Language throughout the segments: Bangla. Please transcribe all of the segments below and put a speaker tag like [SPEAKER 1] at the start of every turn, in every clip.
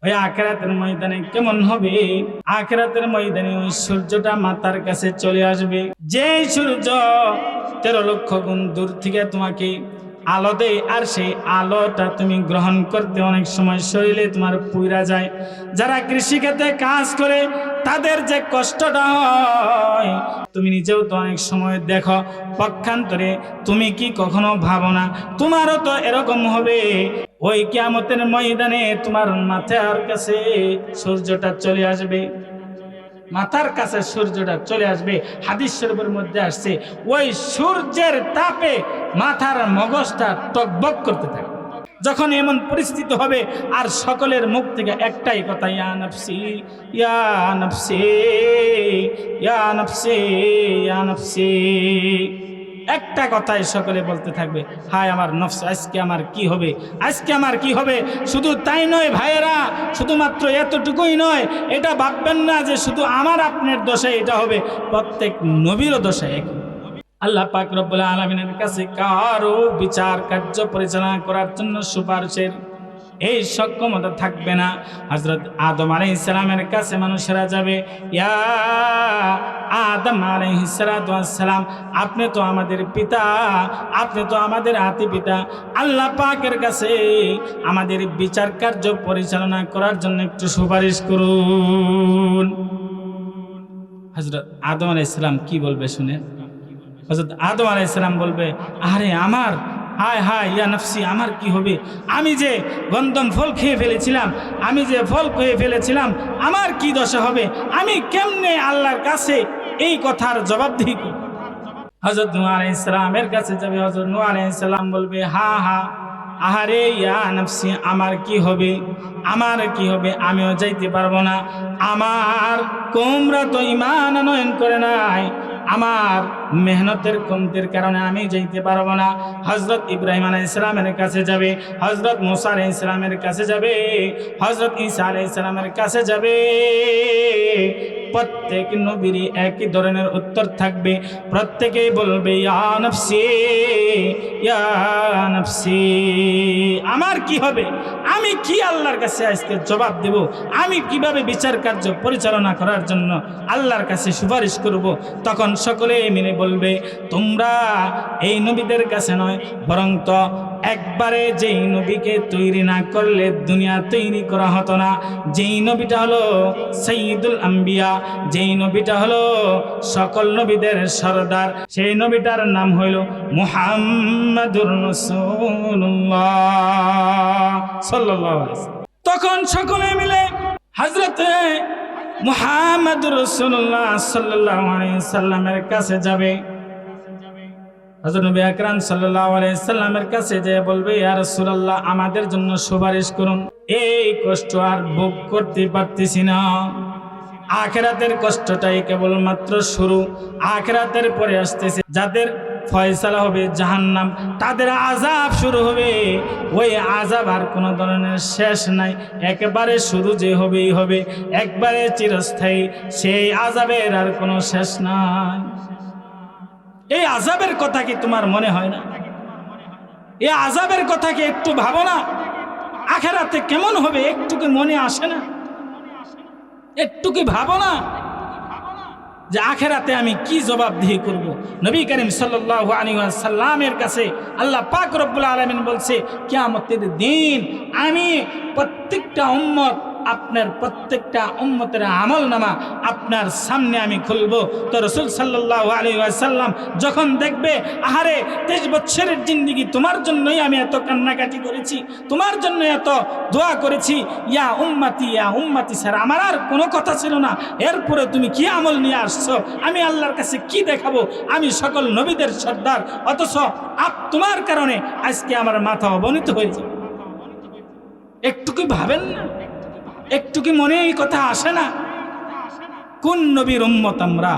[SPEAKER 1] ওই আখিরাতের ময়দানে কেমন হবে? আখিরাতের ময়দানে ওই সূর্যটা মাথার কাছে চলে আসবে, যে সূর্য 13 লক্ষ গুণ দূর থেকে তোমাকে আলো দেয়, আর সেই আলোটা তুমি গ্রহণ করতে অনেক সময় শরীরে তোমার পুইরা যায়। যারা কৃষিক্ষেত্রে কাজ করে তাদের যে কষ্টটা হয় তুমি নিজেও তো অনেক সময় দেখো। পক্ষান্তরে তুমি কি কখনো ভাবো না তোমারও তো এরকম হবে? ওই কিয়ামতের ময়দানে তোমার মাথার কাছে সূর্যটা চলে আসবে, মাথার কাছে সূর্যটা চলে আসবে। হাদিস শরীফের মধ্যে আসছে ওই সূর্যের তাপে মাথার মগজটা টকবক করতে থাকে। যখন এমন পরিস্থিতি হবে আর সকলের মুখ থেকে একটাই কথা, ইয়া নফসি ইয়া নফসি ইয়া নফসি ইয়া নফসি, একটা কথাই সকলে বলতে থাকবে, হায় আমার নফস, আজকে আমার কি হবে, আজকে আমার কি হবে। শুধু তাই নয় ভাইয়েরা, শুধুমাত্র এতটুকুই নয়, এটা ভাববেন না যে শুধু আমার আপনার দোষে এটা হবে, প্রত্যেক নবীরও দোষে এক। আল্লাহ পাক রব্বুল আলামিনের কাছে কারো বিচার কার্য পরিচালনা করার জন্য সুপারিশের এই সক্ষমতা থাকবে না। হযরত আদম আলাইহিস সালামের কাছে মানুষেরা যাবে, ইয়া আদম আলাইহিস সালাম, আপনি তো আমাদের পিতা, আপনি তো আমাদের আদি পিতা, আল্লাহ পাকের কাছে আমাদের বিচার কার্য পরিচালনা করার জন্য একটু সুপারিশ করুন। হযরত আদম আলাইহিস সালাম কি বলবে শুনেন। হযরত আদম আলাইহিস সালাম বলবে, আরে আমার, হায় হায় ইয়া নফসি, আমার কি হবে? আমি যে গন্ধম ফল খেয়ে ফেলেছিলাম, আমি যে ফল খেয়ে ফেলেছিলাম, আমার কি দশা হবে? আমি কেমনে আল্লাহর কাছে এই কথার জবাবদিহি করব? হযরত নূহ আলাইহিস সালামের কাছে যাবে। হযরত নূহ আলাইহিস সালাম বলবে, হা হা, আহারে ইয়া নফসি, আমার কি হবে, আমার কি হবে? আমিও যাইতে পারবো না, আমার কওমরা তো ঈমান আনয়ন করে নাই, আমার মেহনতের কমতির কারণে আমি যাইতে পারবো না। হযরত ইব্রাহিম আলাইহিস সালামের কাছে যাবে, হযরত মুসা আলাইহিস সালামের কাছে যাবে, হযরত ঈসা আলাইহিস সালামের কাছে যাবে। প্রত্যেক নবীরই একই ধরনের উত্তর থাকবে, প্রত্যেকেই বলবে, ইয়া নফসি ইয়া নফসি, আমার কি হবে? আমি কি আল্লাহর কাছে আজকে জবাব দেব? আমি কিভাবে বিচার কার্য পরিচালনা করার জন্য আল্লাহর কাছে সুপারিশ করব? তখন সকলে মিলে বলবে, তোমরা এই নবীদের কাছে নয়, বরং তো একবারে যেই নবীকে তৈরি না করলে দুনিয়া তৈরি করা হতো না, যেই নবীটা হলো সাইয়্যিদুল আম্বিয়া, যেই নবীটা হলো সকল নবীদের সরদার, সেই নবীটার নাম হইল মুহাম্মাদুর রাসূলুল্লাহ সাল্লাল্লাহু আলাইহি ওয়াসাল্লাম। তখন সকলে মিলে হযরতে মুহাম্মাদুর রাসূলুল্লাহ সাল্লাল্লাহু আলাইহি ওয়াসাল্লামের কাছে যাবে। হযরত নবী আকরাম সাল্লাল্লাহু আলাইহি ওয়াসাল্লামের কাছে যেয়ে বলবে, ইয়া রাসূলুল্লাহ, আমাদের জন্য সুপারিশ করুন, এই কষ্ট আর ভোগ করতে পারতেছি না। আখিরাতের কষ্টটাই কেবলমাত্র শুরু, আখিরাতের পরে আসতেছে যাদের ফয়সালা হবে জাহান্নাম, তাদের আযাব শুরু হবে। ওই আযাব আর কোনো ধরনের শেষ নাই, একেবারে শুরু যে হবেই হবে, একবারে চিরস্থায়ী, সেই আযাবের আর কোনো শেষ নাই। এই আযাবের কথা কি তোমার মনে হয় না? এই আযাবের কথা কি একটু ভাবো না? আখিরাতে কেমন হবে একটু কি মনে আসে না? একটু কি ভাবো না যে আখিরাতে আমি কি জবাবদিহি করব? নবী করিম সাল্লাল্লাহু আলাইহি ওয়াসাল্লামের কাছে আল্লাহ পাক রব্বুল আলামিন বলছে, কিয়ামতের দিন আমি প্রত্যেকটা উম্মত, আপনার প্রত্যেকটা উম্মতের আমলনামা আপনার সামনে আমি খুলবো। তো রাসূল সাল্লাল্লাহু আলাইহি ওয়াসাল্লাম যখন দেখবে, আহারে 23 বছরের জিন্দেগি তোমার জন্যই আমি এত কান্নাকাটি করেছি, তোমার জন্য এত দোয়া করেছি, ইয়া উম্মতি স্যার, আমার আর কোনো কথা ছিল না, এরপরে তুমি কি আমল নিয়ে আসছো? আমি আল্লাহর কাছে কি দেখাবো? আমি সকল নবীদের সর্দার, অথচ তোমার কারণে আজকে আমার মাথা অবনীত হয়েছে। একটু কি ভাবেন না? একটু কি মনে এই কথা আসে না? কোন নবীর উম্মত আমরা,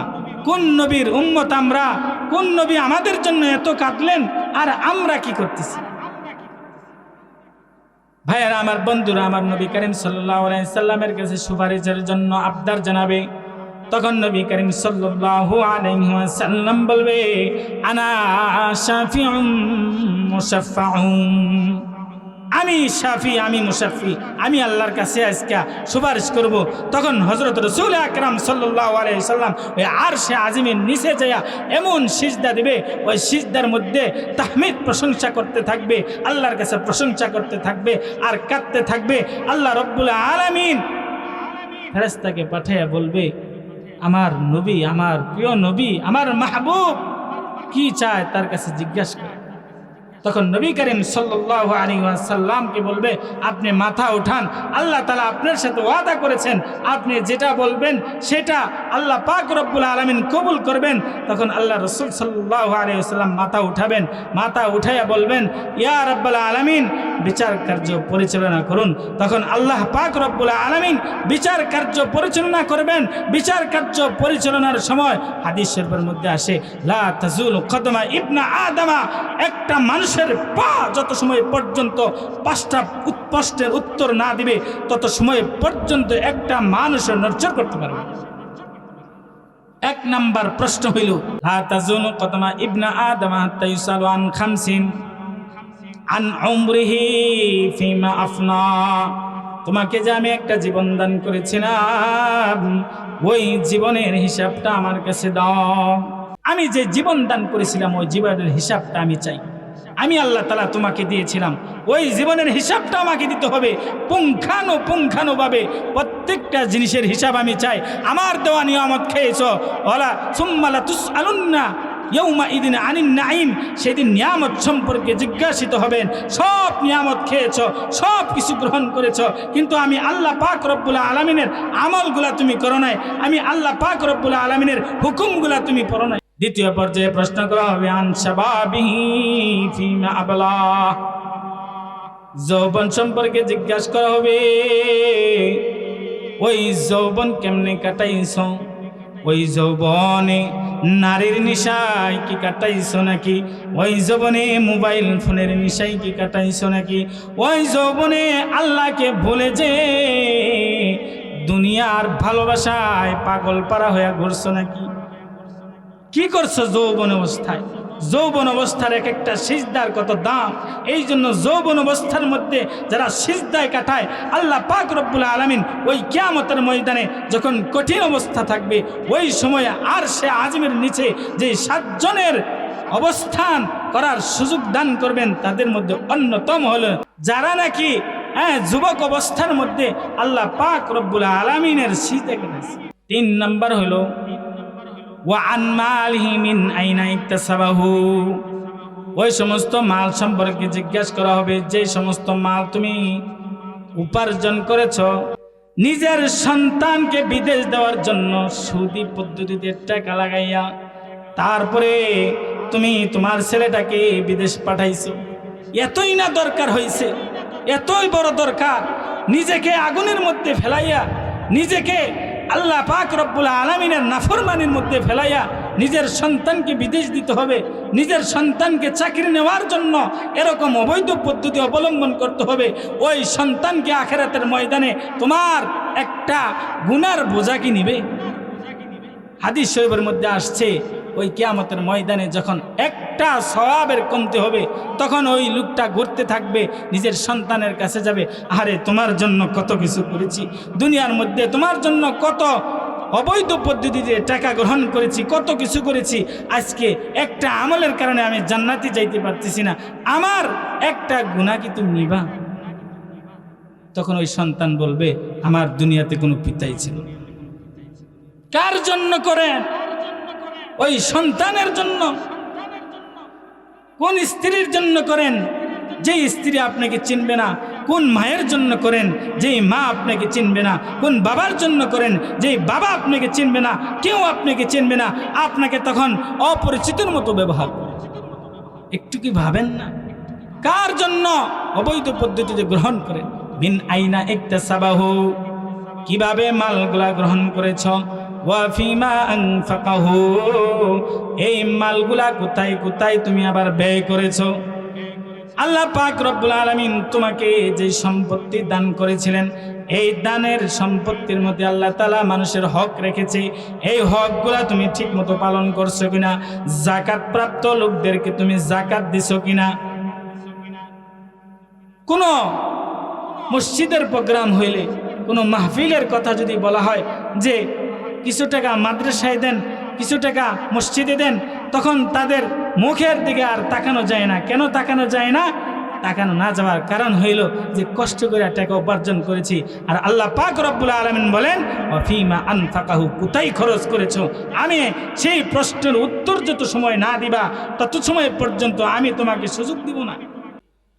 [SPEAKER 1] কোন নবীর উম্মত আমরা, কোন নবী আমাদের জন্য এত কাঁদলেন, আর আমরা কি করতেছি? ভাইয়েরা আমার, বন্ধুরা আমার, নবী করিম সাল্লাল্লাহু আলাইহি সাল্লামের কাছে সুপারিশের জন্য আবদার জানাবে। তখন নবী করিম সাল্লাল্লাহু আলাইহি ওয়াসাল্লাম বলবে, আনা শাফিউম মুশাফফাউম, আমি শাফি, আমি মুশাফি, আমি আল্লাহর কাছে আজকে সুপারিশ করব। তখন হযরত রাসূল আকরাম সাল্লাল্লাহু আলাইহি সাল্লাম ওই আরশে আজিমের নিচে যায় এমন সিজদা দিবে, ওই সিজদার মধ্যে তাহমিদ প্রশংসা করতে থাকবে, আল্লাহর কাছে প্রশংসা করতে থাকবে আর কাঁদতে থাকবে। আল্লাহ রব্বুল আলামিন ফেরেশতাকে পাঠিয়ে বলবে, আমার নবী, আমার প্রিয় নবী, আমার মাহবুব কি চায় তার কাছে জিজ্ঞাসা করে। তখন নবী করিম সাল্লাল্লাহু আলাইহি ওয়াসাল্লামকে বলবে, আপনি মাথা উঠান, আল্লাহ তাআলা আপনার সাথে ওয়াদা করেছেন, আপনি যেটা বলবেন সেটা আল্লাহ পাক রব্বুল আলামিন কবুল করবেন। তখন আল্লাহ রাসূল সাল্লাল্লাহু আলাইহি ওয়াসাল্লাম মাথা উঠাবেন, মাথা উঠাইয়া বলবেন, ইয়া রাব্বুল আলামিন, বিচার কার্য পরিচালনা করুন। তখন আল্লাহ পাক রব্বুল আলামিন বিচার কার্য পরিচালনা করবেন। বিচার কার্য পরিচালনার সময় হাদিস শরীফের মধ্যে আসে, লা তাজুলু কদমা ইবনা আদমা, একটা মানুষের পা যত সময় পর্যন্ত 5টা প্রশ্নের উত্তর না দিবে তত সময় পর্যন্ত একটা মানুষের নড়চড় করতে পারবে। 1 নাম্বার প্রশ্ন হইল, লা তাজুলু কদমা ইবনা আদমা হাত্তা ইউসালু আন খামসিন আন উমরিহি ফিমা আফনা। তোমাকে যে আমি একটা জীবন দান করেছিলাম, ওই জীবনের হিসাবটা আমার কাছে দাও। আমি যে জীবন দান করেছিলাম ওই জীবনের হিসাবটা আমি চাই। আমি আল্লাহ তাআলা তোমাকে দিয়েছিলাম, ওই জীবনের হিসাবটা আমাকে দিতে হবে পুঙ্খানুপুঙ্খানুভাবে। প্রত্যেকটা জিনিসের হিসাব আমি চাই। আমার দেওয়া নিয়ামত খেয়েছ, ওয়ালা সুম্মা লা তুসআলুন্না ইয়াউমা ইদিন আনিন নাঈম, সেদিন নিয়ামত সম্পর্কে জিজ্ঞাসিত হবেন। সব নিয়ামত খেয়েছ, সব কিছু গ্রহণ করেছ, কিন্তু আমি আল্লাহ পাক রব্বুল আলামিনের আমলগুলা তুমি করো নাই, আমি আল্লাহ পাক রব্বুল আলামিনের হুকুমগুলা তুমি পড়ো নাই। দ্বিতীয় পর্যায়ে প্রশ্ন করা হবে, আন শাবাবিহি ফিমা আবলা, যৌবন সম্পর্কে জিজ্ঞাসা করা হবে, ওই যৌবন কেমনে কাটাইছ, ওই যৌবনে নারীর নিশায় কি কাটাইছ নাকি, ওই যৌবনে মোবাইল ফোনের নিশায় কি কাটাইছ নাকি, ওই যৌবনে আল্লাহকে ভুলে যে দুনিয়ার ভালোবাসায় পাগল পারা হয়ে ঘুরছ নাকি, কি করছো যৌবন অবস্থায়। যৌবন অবস্থার এক একটা সিজদার কত দাম। এই জন্য যৌবন অবস্থার মধ্যে যারা সিজদায় কাটায়, আল্লাহ পাক রব্বুল আলামিন ওই কিয়ামতের ময়দানে যখন কঠিন অবস্থা থাকবে, ওই সময় আরশে আজিমের নিচে যে 7 জনের অবস্থান করার সুযোগ দান করবেন, তাদের মধ্যে অন্যতম হলো যারা নাকি যুবক অবস্থার মধ্যে আল্লাহ পাক রব্বুল আলামিনের সিজদা করেছে। 3 নাম্বার হলো, ওয়ান মালিহি মিন আইনা ইকতাসাবাহু, ওই সমস্ত মাল সম্পর্কে জিজ্ঞাসা করা হবে যে সমস্ত মাল তুমি উপার্জন করেছ নিজের সন্তানকে বিদেশ দেওয়ার জন্য সুদি পদ্ধতিতে টাকা লাগাইয়া, তারপরে তুমি তোমার ছেলেটাকে বিদেশ পাঠাইছো। এতই না দরকার হয়েছে, এতই বড় দরকার, নিজেকে আগুনের মধ্যে ফেলাইয়া, নিজেকে আল্লাহ পাক রব্বুল আলামিনের নাফরমানির মধ্যে ফেলাইয়া নিজের সন্তানকে বিদেশ দিতে হবে, নিজের সন্তানকে চাকরি নেওয়ার জন্য এরকম অবৈধ পদ্ধতি অবলম্বন করতে হবে। ওই সন্তানকে আখিরাতের ময়দানে তোমার একটা গুনার বোঝা কি নিবে? হাদিস শরীফের মধ্যে আসছে, ওই কিয়ামতের ময়দানে যখন একটা সওয়াবের কমতি হবে, তখন ওই লোকটা ঘুরতে থাকবে, নিজের সন্তানের কাছে যাবে, আরে তোমার জন্য কত কিছু করেছি, দুনিয়ার মধ্যে তোমার জন্য কত অবৈধ পদ্ধতিতে টাকা গ্রহণ করেছি, কত কিছু করেছি, আজকে একটা আমলের কারণে আমি জান্নাতে যাইতে পারতেছি না, আমার একটা গুনাহ কি তুমি নিবা? তখন ওই সন্তান বলবে, আমার দুনিয়াতে কোনো পিতাই ছিল না। কার জন্য করেন? ওই সন্তানের জন্য। কোন স্ত্রীর জন্য করেন? যে স্ত্রী আপনাকে চিনবে না। কোন মায়ের জন্য করেন? যেই মা আপনাকে চিনবে না। কোন বাবার জন্য করেন? যেই বাবা আপনাকে চিনবে না, কেউ আপনাকে চিনবে না, আপনাকে তখন অপরিচিতের মতো ব্যবহার করে। একটু কি ভাবেন না? কার জন্য অবৈধ পদ্ধতিতে গ্রহণ করেন? বিন আইনা ইকতাসাবাহু, কিভাবে মালগুলা গ্রহণ করেছ, ওয়াফিমা আনফাকাহু, এই মালগুলা কোথায় কোথায় তুমি আবার ব্যয় করেছো। আল্লাহ পাক রব্বুল আলামিন তোমাকে যে সম্পত্তি দান করেছিলেন, এই দানের সম্পত্তির মধ্যে আল্লাহ তাআলা মানুষের হক রেখেছে, এই হকগুলা তুমি ঠিকমতো পালন করছো কিনা, জাকাত প্রাপ্ত লোকদেরকে তুমি জাকাত দিছো কিনা, কোনো মসজিদের প্রোগ্রাম হইলে, কোনো মাহফিলের কথা যদি বলা হয় যে কিছু টাকা মাদ্রাসায় দেন, কিছু টাকা মসজিদে দেন, তখন তাদের মুখের দিকে আর তাকানো যায় না। কেন তাকানো যায় না? তাকানো না যাওয়ার কারণ হইল যে কষ্ট করে টাকা উপার্জন করেছি। আর আল্লাহ পাক রব্বুল আলামিন বলেন, ওয়াফিমা আনফাকাহু, কোথায় খরচ করেছো? আমি সেই প্রশ্নের উত্তর যত সময় না দিবা তত সময় পর্যন্ত আমি তোমাকে সুযোগ দিব না।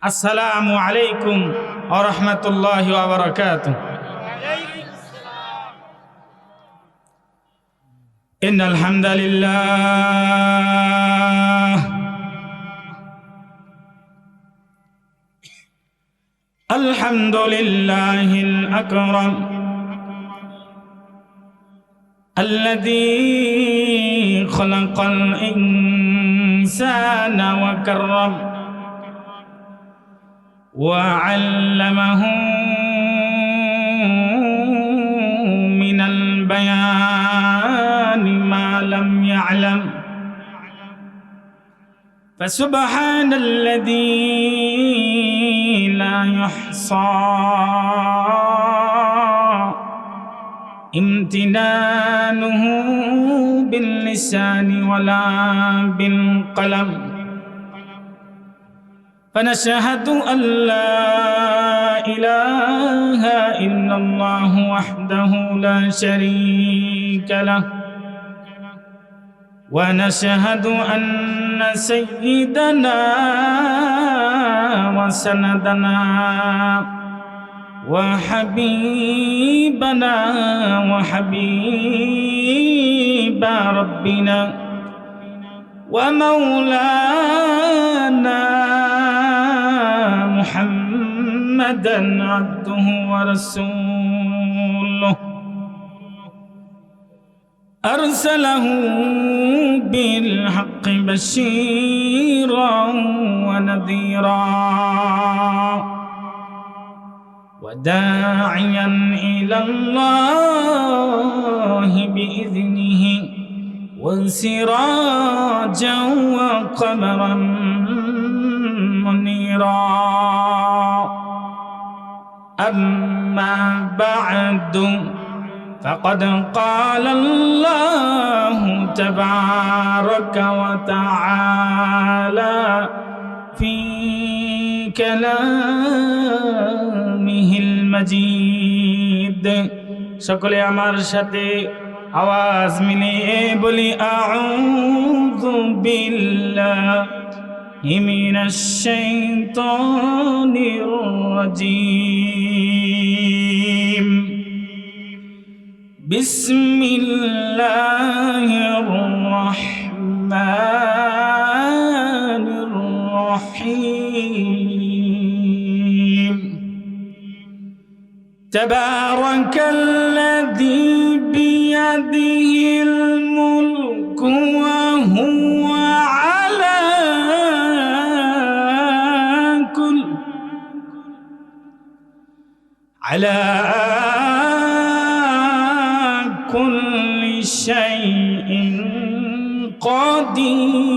[SPEAKER 1] আসসালামু আলাইকুম ওয়া রাহমাতুল্লাহি ওয়া বারাকাতুহু। ইন্নাল হামদালিল্লাহ আলহামদুলিল্লাহিল আকরাম আল্লাযী খালাকাল ইনসানা ওয়া কাররাম ওয়া আল্লামাহু মিনাল বায়ানি মা লাম ইয়ালাম ফাসুবহানাল্লাযী لا يحصى امتنانه باللسان ولا بالقلم فنشهد أن لا إله إلا الله وحده لا شريك له ونشهد أن سيدنا وسندنا وحبيبنا وحبيب ربنا ومولانا محمدا عبده ورسوله أرسله بالحق بشيرا ونذيرا وداعيا إلى الله بإذنه وسراجا وقمرا منيرا أما بعد فقد قال الله تبارك وتعالى في كلامه المجيد সকলে আমার সাথে আওয়াজ মিলিয়ে বলি আউযু বিল্লাহি মিনাশ শাইতানির রাজীম بسم الله الرحمن الرحيم تبارك الذي بيده الملك وهو على كل شيء قدير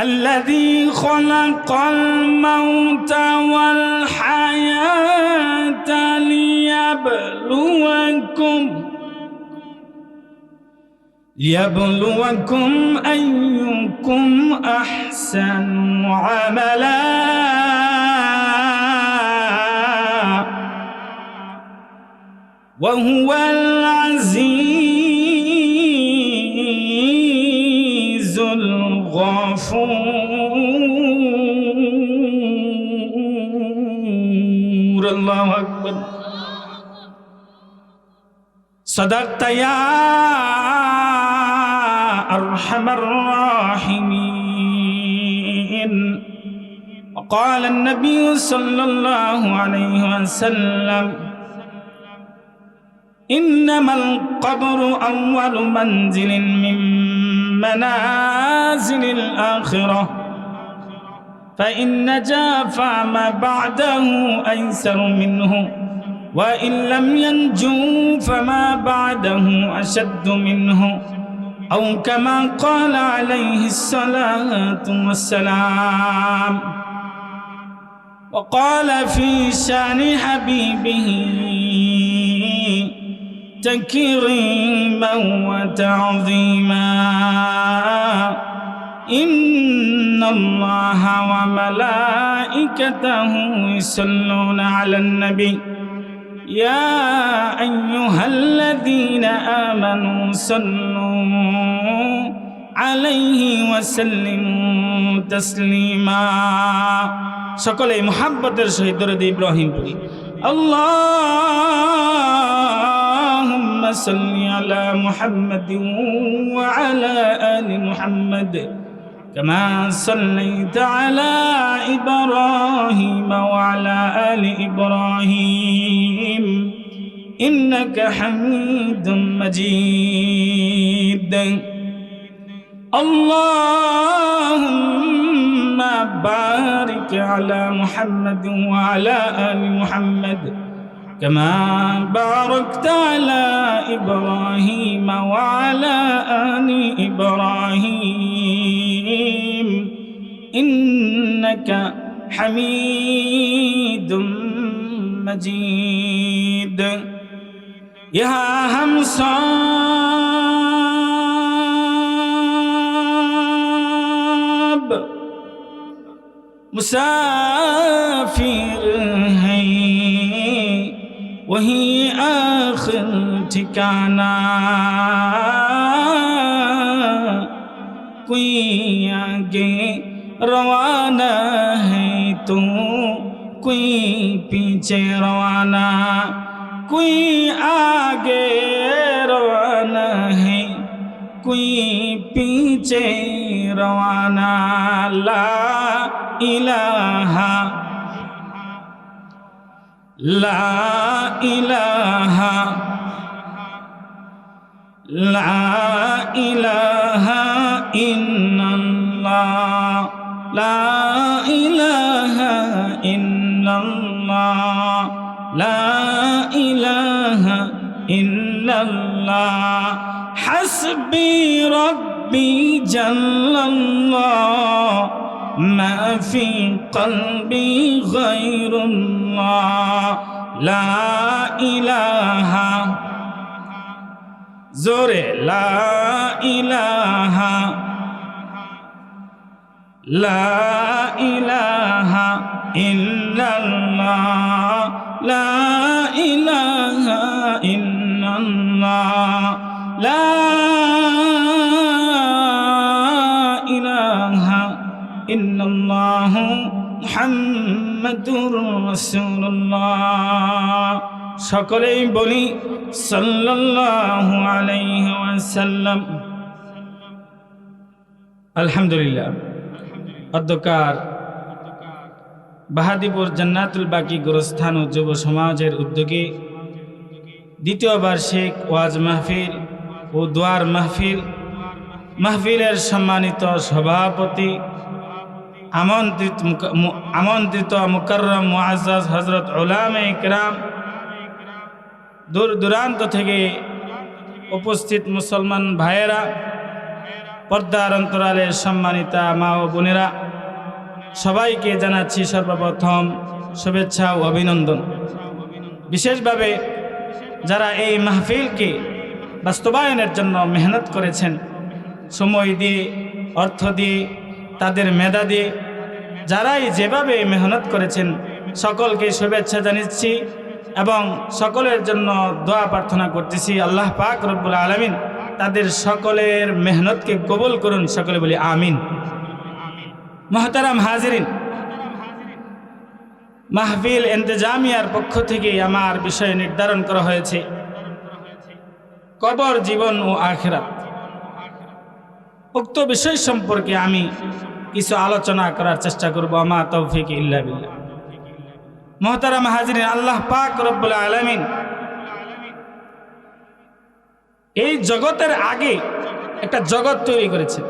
[SPEAKER 1] الذي خلق الموت والحياة ليبلوكم أيكم أحسن عملا وهو العزيز الغفور الله أكبر صدقت يا أرحم الراحمين وقال النبي صلى الله عليه وسلم إنما القبر أول منزل من منازل الآخرة فإن نجا فما بعده أيسر منه وإن لم ينجو فما بعده أشد منه أو كما قال عليه الصلاة والسلام. وقال في شان حبيبه تكريما وتعظيما: إن الله وملائكته يصلون على النبي يا أيها الذين آمنوا صلوا عليه وسلموا تسليما. সকলে মুহাব্বতের সহিত দরুদ ইব্রাহিম পড়ি। আল্লাহুম্মা সাল্লি আলা মুহাম্মাদিন ওয়া আলা আলি মুহাম্মাদ কামা সাল্লাইতা আলা ইব্রাহিম ওয়া আলা আলি ইব্রাহিম ইন্নাকা হামিদুম মাজিদ। اللهم بارك على محمد وعلى آل محمد كما باركت على إبراهيم وعلى آل إبراهيم إنك حميد مجيد. يا همسا मुसाफिर हैं वही आखिर ठिकाना, कोई आगे रवाना है तो कोई पीछे रवाना, कोई आगे रवाना है कोई पीछे रवाना। ला इलाहा ला इलाहा ला इलाहा इल्लल्लाह ला इलाहा इल्लल्लाह ला इलाहा इल्लल्लाह हस्बी रब्बी जल्लल्लाह ما في قلبي غير الله لا إله زوري لا إله لا إله إلا الله لا إله إلا الله لا إله ইন্নাল্লাহ মুহাম্মাদুর রাসূলুল্লাহ। সকলেই বলি সাল্লাল্লাহু আলাইহি ওয়াসাল্লাম। আলহামদুলিল্লাহ। অধ্যকার বাহাদীপুর জান্নাতুল বাকি গোরস্থান ও যুব সমাজের উদ্যোগে দ্বিতীয় বার্ষিক ওয়াজ মাহফিল ও দোয়ার মাহফিলের সম্মানিত সভাপতি আমন্ত্রিত মুকাররম মুআজ্জাজ হযরত উলামায়ে ইকরাম, দূর দূরান্ত থেকে উপস্থিত মুসলমান ভাইয়েরা, পর্দার অন্তরালের সম্মানিতা মা ও বোনেরা, সবাইকে জানাচ্ছি সর্বপ্রথম শুভেচ্ছা ও অভিনন্দন। বিশেষভাবে যারা এই মাহফিলকে বাস্তবায়নের জন্য মেহনত করেছেন, সময় দিয়ে, অর্থ দিয়ে, তাদের মেধা দিয়ে, যারাই যেভাবে মেহনত করেছেন সকলকে শুভেচ্ছা জানাচ্ছি এবং সকলের জন্য দোয়া প্রার্থনা করতেছি। আল্লাহ পাক রব্বুল আলামিন তাদের সকলের মেহনতকে কবুল করুন, সকলে বলি আমিন। মুহতারাম হাজিরিন, মাহফিল ইন্তেজামিয়ার পক্ষ থেকে আমার বিষয় নির্ধারণ করা হয়েছে কবর, জীবন ও আখিরাত। উক্ত বিষয় সম্পর্কে আমি কিছু আলোচনা করার চেষ্টা করব। আমা তৌফিক ইল্লা বিল্লাহ। মুহতারাম হাজিরিন, আল্লাহ পাক রব্বুল আলামিন এই জগতের আগে একটা জগৎ তৈরি করেছেন।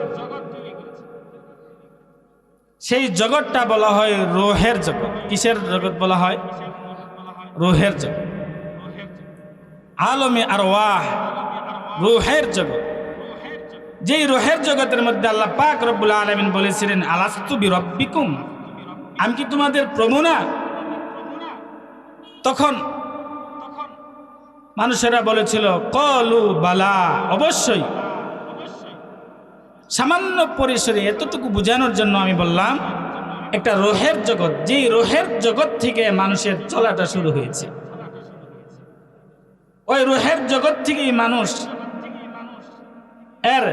[SPEAKER 1] সেই জগৎটা বলা হয় রূহের জগৎ। কিসের জগৎ বলা হয়? রূহের জগৎ, আলমে আরওয়াহ, রূহের জগৎ। যেই রোহের জগতের মধ্যে আল্লাহ পাক রব্বুল আলামিন বলেছিলেন আলাস্তু বিরব্বিকুম, আমি কি তোমাদের প্রভু না? তখন মানুষেরা বলেছিল কলু বালা, অবশ্যই। সামান্য পরিসরে এতটুকু বোঝানোর জন্য আমি বললাম একটা রোহের জগৎ, যেই রোহের জগৎ থেকে মানুষের চলাটা শুরু হয়েছে, ওই রোহের জগৎ থেকেই মানুষ এর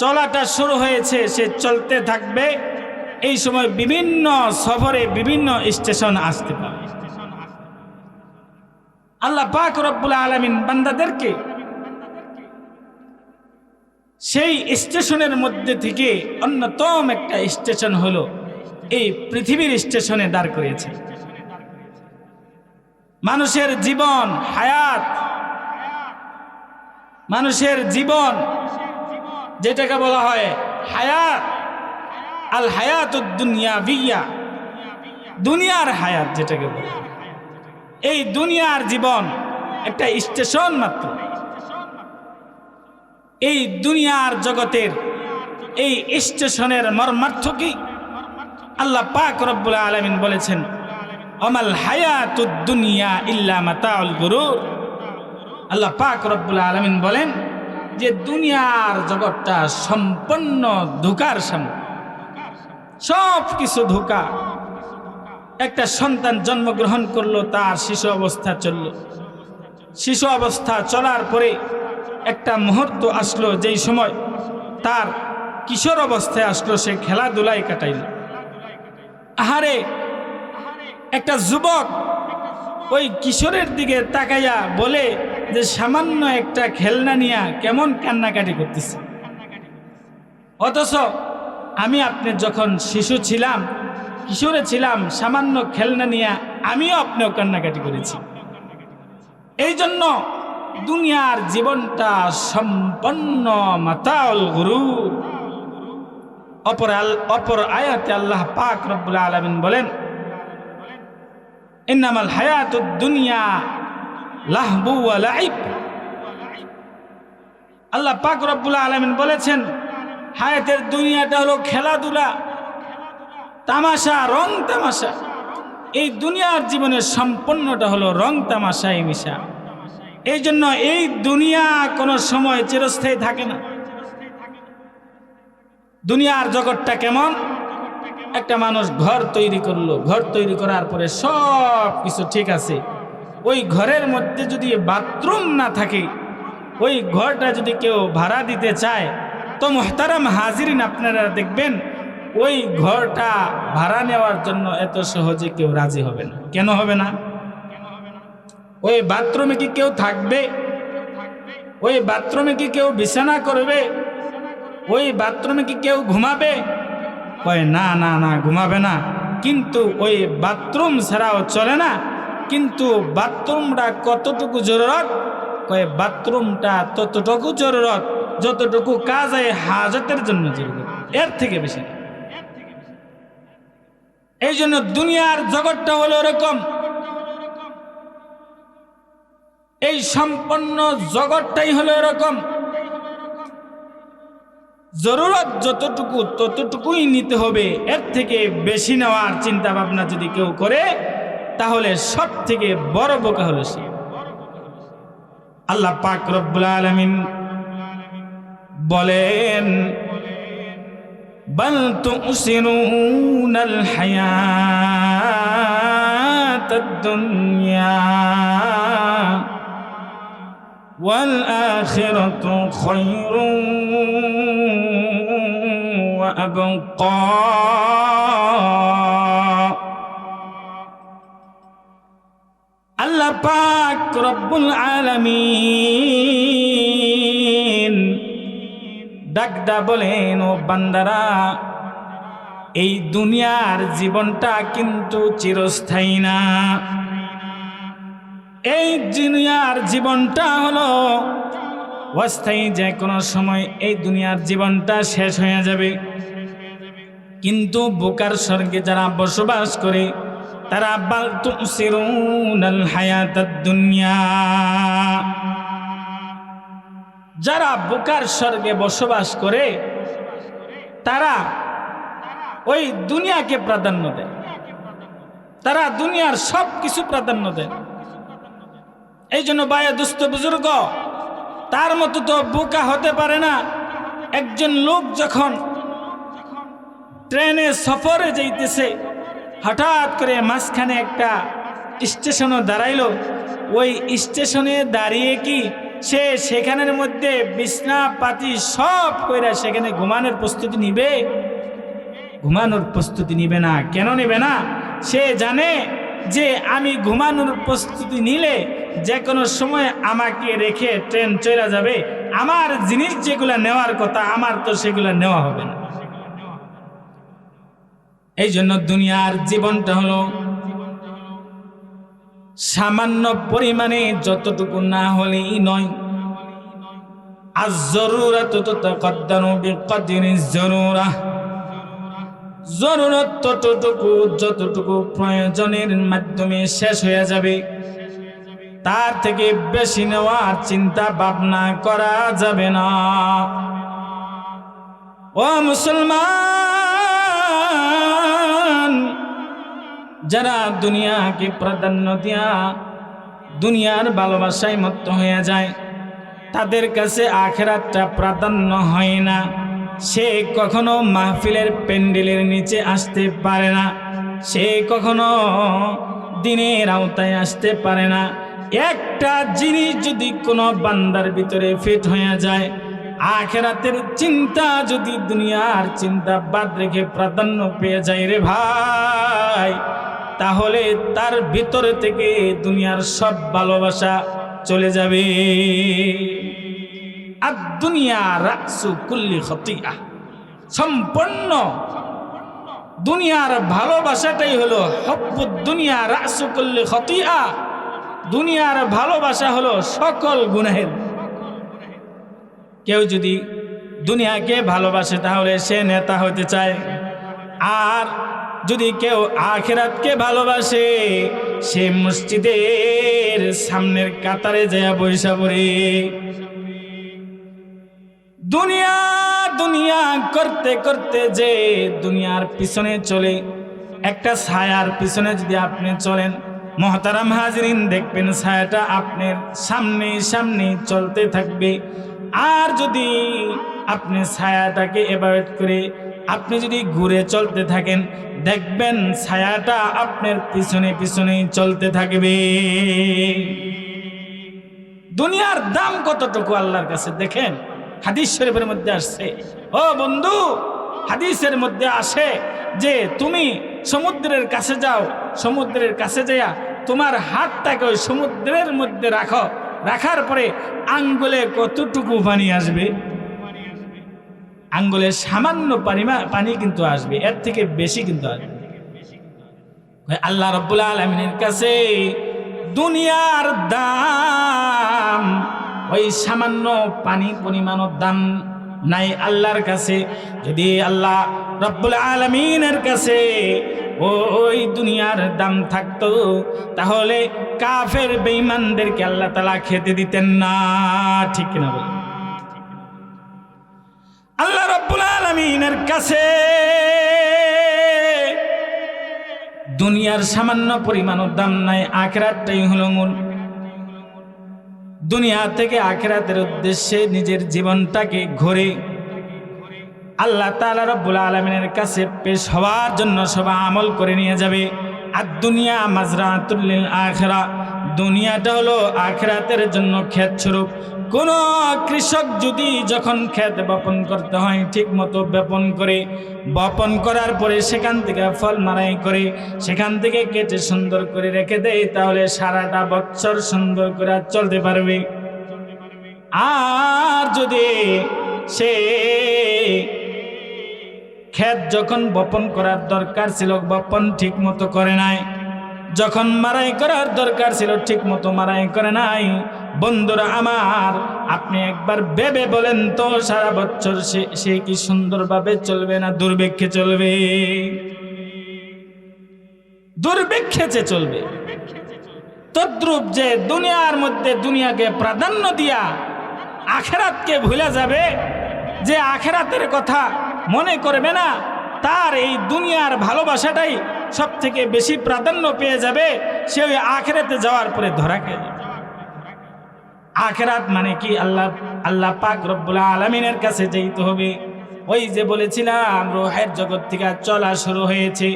[SPEAKER 1] চলাটা শুরু হয়েছে, সে চলতে থাকবে। এই সময় বিভিন্ন সফরে বিভিন্ন স্টেশন আসতে পারে। আল্লাহ পাক রব্বুল আলামিন বান্দাদেরকে সেই স্টেশনের মধ্যে থেকে অন্যতম একটা স্টেশন হলো এই পৃথিবীর স্টেশনে দাঁড় করিয়েছে। মানুষের জীবন, হায়াত, মানুষের জীবন যেটাকে বলা হয় হায়াত, আল হায়াতুদ দুনিয়াবিয়া, দুনিয়ার হায়াত যেটাকে বলা হয়, এই দুনিয়ার জীবন একটা স্টেশন মাত্র। এই দুনিয়ার জগতের এই স্টেশনের মর্মার্থ কি? আল্লাহ পাক রব্বুল আলামিন বলেছেন আমাল হায়াতুদ দুনিয়া ইল্লা মাতাউল গুরুর। আল্লাহ পাক রব্বুল আলামিন বলেন যে দুনিয়ার জগৎটা সম্পূর্ণ ধোঁকার সামনে, সব কিছু ধোঁকা। একটা সন্তান জন্মগ্রহণ করলো, তার শিশু অবস্থা চলল, শিশু অবস্থা চলার পরে একটা মুহূর্ত আসলো যেই সময় তার কিশোর অবস্থায় আসলো, সে খেলাধুলায় কাটাইল। আহারে, একটা যুবক ওই কিশোরের দিকে তাকাইয়া বলে যে সামান্য একটা খেলনা নিয়ে কেমন কান্নাকাটি করতেছে, অথচ আমি আপনি যখন শিশু ছিলাম, কিশোরে ছিলাম, সামান্য খেলনা নিয়ে আমিও আপনিও কান্নাকাটি করেছি। এই জন্য দুনিয়ার জীবনটা সম্পন্ন মাতাউল গুরুর। অপর আয়াতে আল্লাহ পাক রব্বুল আলামিন বলেন ইন্নামাল হায়াতুদ দুনিয়া লাহবু ওয়া লাইব। আল্লাহ পাক রব্বুল আলামিন বলেছেন হায়াতের দুনিয়াটা হলো খেলাধুলা, তামাশা, রং তামাশা। এই দুনিয়ার জীবনের সম্পূর্ণটা হলো রং তামাশায় মিশা। এই জন্য এই দুনিয়া কোনো সময় চিরস্থায়ী থাকে না। দুনিয়ার জগৎটা কেমন? একটা মানুষ ঘর তৈরি করলো, ঘর তৈরি করার পরে সব কিছু ঠিক আছে, ওই ঘরের মধ্যে যদি বাথরুম না থাকে, ওই ঘরটা যদি কেউ ভাড়া দিতে চায়, তো মুহতারাম হাজিরিন, আপনারা দেখবেন ওই ঘরটা ভাড়া নেওয়ার জন্য এত সহজে কেউ রাজি হবে না। কেন হবে না? ওই বাথরুমে কি কেউ থাকবে? ওই বাথরুমে কি কেউ বিছানা করবে? ওই বাথরুমে কি কেউ ঘুমাবে? কয় না না না, ঘুমাবে না। কিন্তু ওই বাথরুম ছাড়াও চলে না। কিন্তু বাথরুমটা কতটুকু জরুরত? কয় বাথরুমটা ততটুকু জরুরত যতটুকু কাজে হাজতের জন্য জরুরত, এর থেকে বেশি। এই জন্য দুনিয়ার জগৎটা হলো এরকম। এই সম্পন্ন জগৎটাই হলো এরকম। জরুরত যতটুকু ততটুকুই নিতে হবে, এর থেকে বেশি নেওয়ার চিন্তা ভাবনা যদি কেউ করে তাহলে সব থেকে বড় বোকা হলো সে। আল্লাহ পাক রব্বুল আলামিন বলেন বাল তুসিরুনাল হায়াতাদ দুনিয়া ওয়াল আখিরাতু খায়রুন ওয়া আবকা। আল্লাহ পাক রব্বুল আলামিন ডাকদা বলেন, ও বান্দারা, এই দুনিয়ার জীবনটা কিন্তু চিরস্থায়ী না। এই দুনিয়ার জীবনটা হলো অস্থায়ী, যে কোনো সময় এই দুনিয়ার জীবনটা শেষ হয়ে যাবে। কিন্তু বোকার স্বর্গে যারা বসবাস করে তারা বাল তুসিরুনাল হায়াতাদ দুনিয়া, যারা বোকার স্বর্গে বসবাস করে তারা ওই দুনিয়াকে প্রাধান্য দেয়, তারা দুনিয়ার সব কিছু প্রাধান্য দেয়। এই জন্য বায়া দুস্থ বুজুর্গ, তার মতো তো বোকা হতে পারে না। একজন লোক যখন ট্রেনে সফরে যাইতেছে, হঠাৎ করে মাঝখানে একটা স্টেশনে দাঁড়াইলো, ওই স্টেশনে দাঁড়িয়ে কি সে সেখানের মধ্যে বিছনা পাতি সব কইরা সেখানে ঘুমানোর প্রস্তুতি নিবে? ঘুমানোর প্রস্তুতি নিবে না। কেন নিবে না? সে জানে যে আমি ঘুমানোর প্রস্তুতি নিলে যে কোনো সময় আমাকে রেখে ট্রেন চলে যাবে, আমার জিনিস যেগুলো নেওয়ার কথা আমার তো সেগুলো নেওয়া হবে না। এই জন্য দুনিয়ার জীবনটা হলো সামান্য পরিমাণে, যতটুকু না হলেই নয়। আজ-জরুরাতু তাতাকাদ্দারু বিকদরি জরুরাহ, জরুরত ততটুকু যতটুকু প্রয়োজনের মাধ্যমে শেষ হয়ে যাবে, তার থেকে বেশি নেওয়ার চিন্তা ভাবনা করা যাবে না। ও মুসলমান, যারা দুনিয়াকে প্রাধান্য দিয়া দুনিয়ার ভালোবাসায় মত্ত হয়ে যায়, তাদের কাছে আখিরাতটা প্রাধান্য হয় না। সে কখনো মাহফিলের প্যান্ডেলের নিচে আসতে পারে না, সে কখনো দিনের আওতায় আসতে পারে না। একটা জিনিস যদি কোনো বান্দার ভিতরে ফিট হয়ে যায়, আখিরাতের চিন্তা যদি দুনিয়ার চিন্তা বাদ রেখে প্রাধান্য পেয়ে যায় রে ভাই, তাহলে তার ভিতর থেকে দুনিয়ার সব ভালোবাসা চলে যাবে। আর দুনিয়া রাসু কুল্লি খতিয়া, সম্পূর্ণ দুনিয়ার ভালোবাসাটাই হলো হব্বুদ দুনিয়া রাসু কুল্লি খতিয়া। দুনিয়ার ভালোবাসা হলো সকল গুনাহের। কেউ যদি দুনিয়াকে ভালোবাসে তাহলে সে নেতা হতে চায়, আর যদি কেউ আখিরাতকে ভালোবাসে সে মসজিদের সামনের কাতারে যায় বৈশা পড়ে। দুনিয়া দুনিয়া করতে করতে যে দুনিয়ার পিছনে চলে, একটা ছায়ার পিছনে যদি আপনি চলেন, মহতারাম হাজরিন, দেখবেন ছায়াটা আপনার সামনে সামনে চলতে থাকবে। আর যদি আপনি ছায়াটাকে এভয়েড করে আপনি যদি ঘুরে চলতে থাকেন, দেখবেন ছায়াটা আপনার পিছনে পিছনেই চলতে থাকবে। দুনিয়ার দাম কতটুকু আল্লাহর কাছে দেখেন। হাদিস শরীফের মধ্যে আসছে, ও বন্ধু, হাদিসের মধ্যে আসে যে তুমি সমুদ্রের কাছে যাও, সমুদ্রের কাছে যাইয়া তোমার হাতটাকে ওই সমুদ্রের মধ্যে রাখো, রাখার পরে আঙ্গুলে কতটুকু পানি আসবে? আঙ্গুলের সামান্য পানি কিন্তু আসবে, এর থেকে বেশি কিন্তু আসবে। আল্লাহ রাব্বুল আলামিনের কাছে দুনিয়ার দাম ওই সামান্য পানি পরিমাণও দাম নাই আল্লাহর কাছে। যদি আল্লাহ রাব্বুল আলামিনের কাছে ওই দুনিয়ার দাম থাকতো, তাহলে কাফের বেঈমানদেরকে আল্লাহ তাআলা খেতে দিতেন না। ঠিক না বলেন? আল্লাহ রাব্বুল আলামিনের কাছে দুনিয়ার সামান্য পরিমাণও দাম নাই। আখিরাতটাই হলো মূল। দুনিয়া থেকে আখিরাতের উদ্দেশ্যে নিজের জীবনটাকে ঘুরে আল্লাহ তাআলা রাব্বুল আলামিনের কাছে পেশ হওয়ার জন্য সবাই আমল করে নিয়ে যাবে। আর দুনিয়া মাজরাতুল লিল আখিরা, দুনিয়াটা হলো আখিরাতের জন্য ক্ষেত স্বরূপ। কোন কৃষক যদি যখন ক্ষেত বপন করতে হয় ঠিক মতো বপন করে, বপন করার পরে সেখান থেকে ফল মারাই করে সেখান থেকে কেটে সুন্দর করে রেখে দেয়, তাহলে সারাটা বছর সুন্দর করে চলতে পারবে। আর যদি সে ক্ষেত যখন বপন করার দরকার ছিল বপন ঠিক মতো করে নাই, যখন মারাই করার দরকার ছিল ঠিক মতো মারাই করে নাই, বন্ধুরা আমার, আপনি একবার ভেবে বলেন তো সারা বছর সে কি সুন্দরভাবে চলবে না দুর্ভিক্ষে চলবে? দুর্ভিক্ষে চলবে। তদ্রূপ যে দুনিয়ার মধ্যে দুনিয়াকে প্রাধান্য দিয়া আখিরাতকে ভুলে যাবে, যে আখিরাতের কথা মনে করবে না, তার এই দুনিয়ার ভালোবাসাটাই সব থেকে বেশি প্রাধান্য পেয়ে যাবে, সে ওই আখিরাতে যাওয়ার পরে ধরা খেয়ে যাবে। আখিরাত মানে কি? আল্লাহ পাক রব্বুল আলামিনের কাছে যেতে হবে। ওই যে বলেছিলাম রূহের জগৎ থেকে চলা শুরু হয়েছে,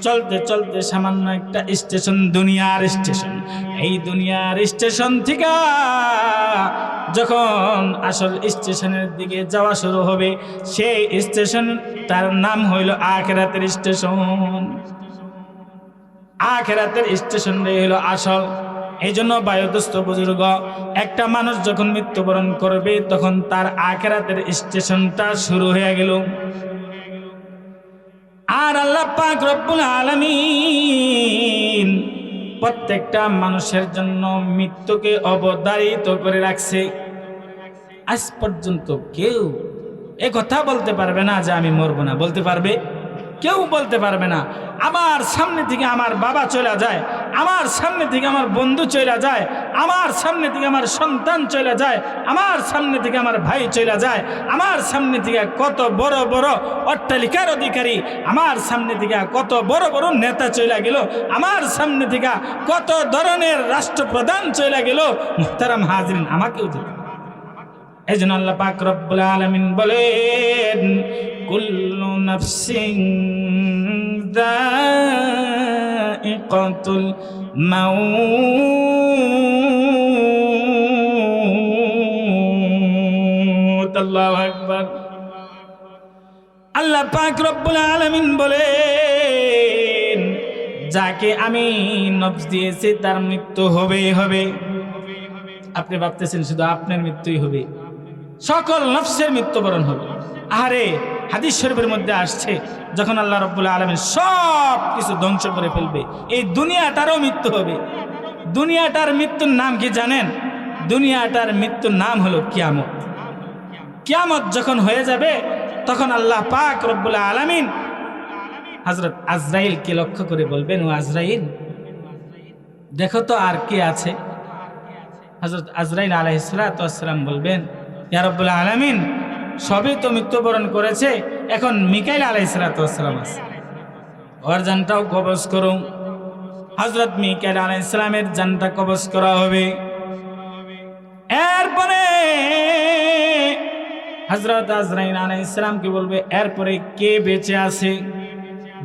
[SPEAKER 1] চলতে চলতে সামান্য একটা স্টেশন, দুনিয়ার স্টেশন। এই দুনিয়ার স্টেশন থেকে যখন আসল স্টেশনের দিকে যাওয়া শুরু হবে, সেই স্টেশন তার নাম হইল আখিরাতের স্টেশন। আখিরাতের স্টেশন হইল আসল। এই জন্য বায়ুদস্ত বুজুর্গ, একটা মানুষ যখন মৃত্যুবরণ করবে তখন তার আখিরাতের স্টেশনটা শুরু হয়ে গেল। আর আল্লাহ পাক রব্বুল আলামিন প্রত্যেকটা মানুষের জন্য মৃত্যুকে অবধারিত করে রাখছে। আজ পর্যন্ত কেউ এ কথা বলতে পারবে না যে আমি মরবো না। বলতে পারবে? কেউ বলতে পারবে না। আমার সামনে থেকে আমার বাবা চলে যায়, আমার সামনে থেকে আমার বন্ধু চলে যায়, আমার সামনে থেকে আমার সন্তান চলে যায়, আমার সামনে থেকে আমার ভাই চলে যায়, আমার সামনে থেকে কত বড় বড় অট্টালিকার অধিকারী, আমার সামনে থেকে কত বড় বড় নেতা চলে গেল, আমার সামনে থেকে কত ধরনের রাষ্ট্রপ্রধান চলে গেল। মুহতারাম হাজরিন, আমাকেও যেতে। এই জন্য আল্লাহ পাক রব্বুল আলামিন বলেন, কুল্লু নাফসিন যায়িকাতুল মাউত। আল্লাহু আকবার। আল্লাহ পাক রব্বুল আলামিন বলেন, যাকে আমি নফস দিয়েছি তার মৃত্যু হবেই হবে। আপনি ভাবতেছেন শুধু আপনার মৃত্যুই হবে? সকল নফসের মৃত্যুবরণ হবে। আরে হাদিস শরীফের মধ্যে আসছে, যখন আল্লাহ রাব্বুল আলামিন সব কিছু ধ্বংস করে ফেলবে, এই দুনিয়াটারও মৃত্যু হবে। দুনিয়াটার মৃত্যুর নাম কি জানেন? দুনিয়াটার মৃত্যুর নাম হলো কিয়ামত। কিয়ামত যখন হয়ে যাবে তখন আল্লাহ পাক রব্বুল আলামিন হযরত আজরাইলকে লক্ষ্য করে বলবেন, ও আজরাইল, দেখো তো আর কে আছে। হযরত আজরাইল আলাইহিস সালাতু ওয়াস সালাম বলবেন, ইয়া রাব্বুল আলামিন, সবই তো মৃত্যুবরণ করেছে, এখন মিকাইল আলাইহিস সালাতু ওয়াস সালাম আছে, ওর জানটাও কবজ করুন। হযরত মিকাইল আলাইহিস সালামের জানটা কবজ করা হবে। এরপরে হযরত আজরাইল আলাইহিস সালামকে বলবে, এরপরে কে বেঁচে আছে?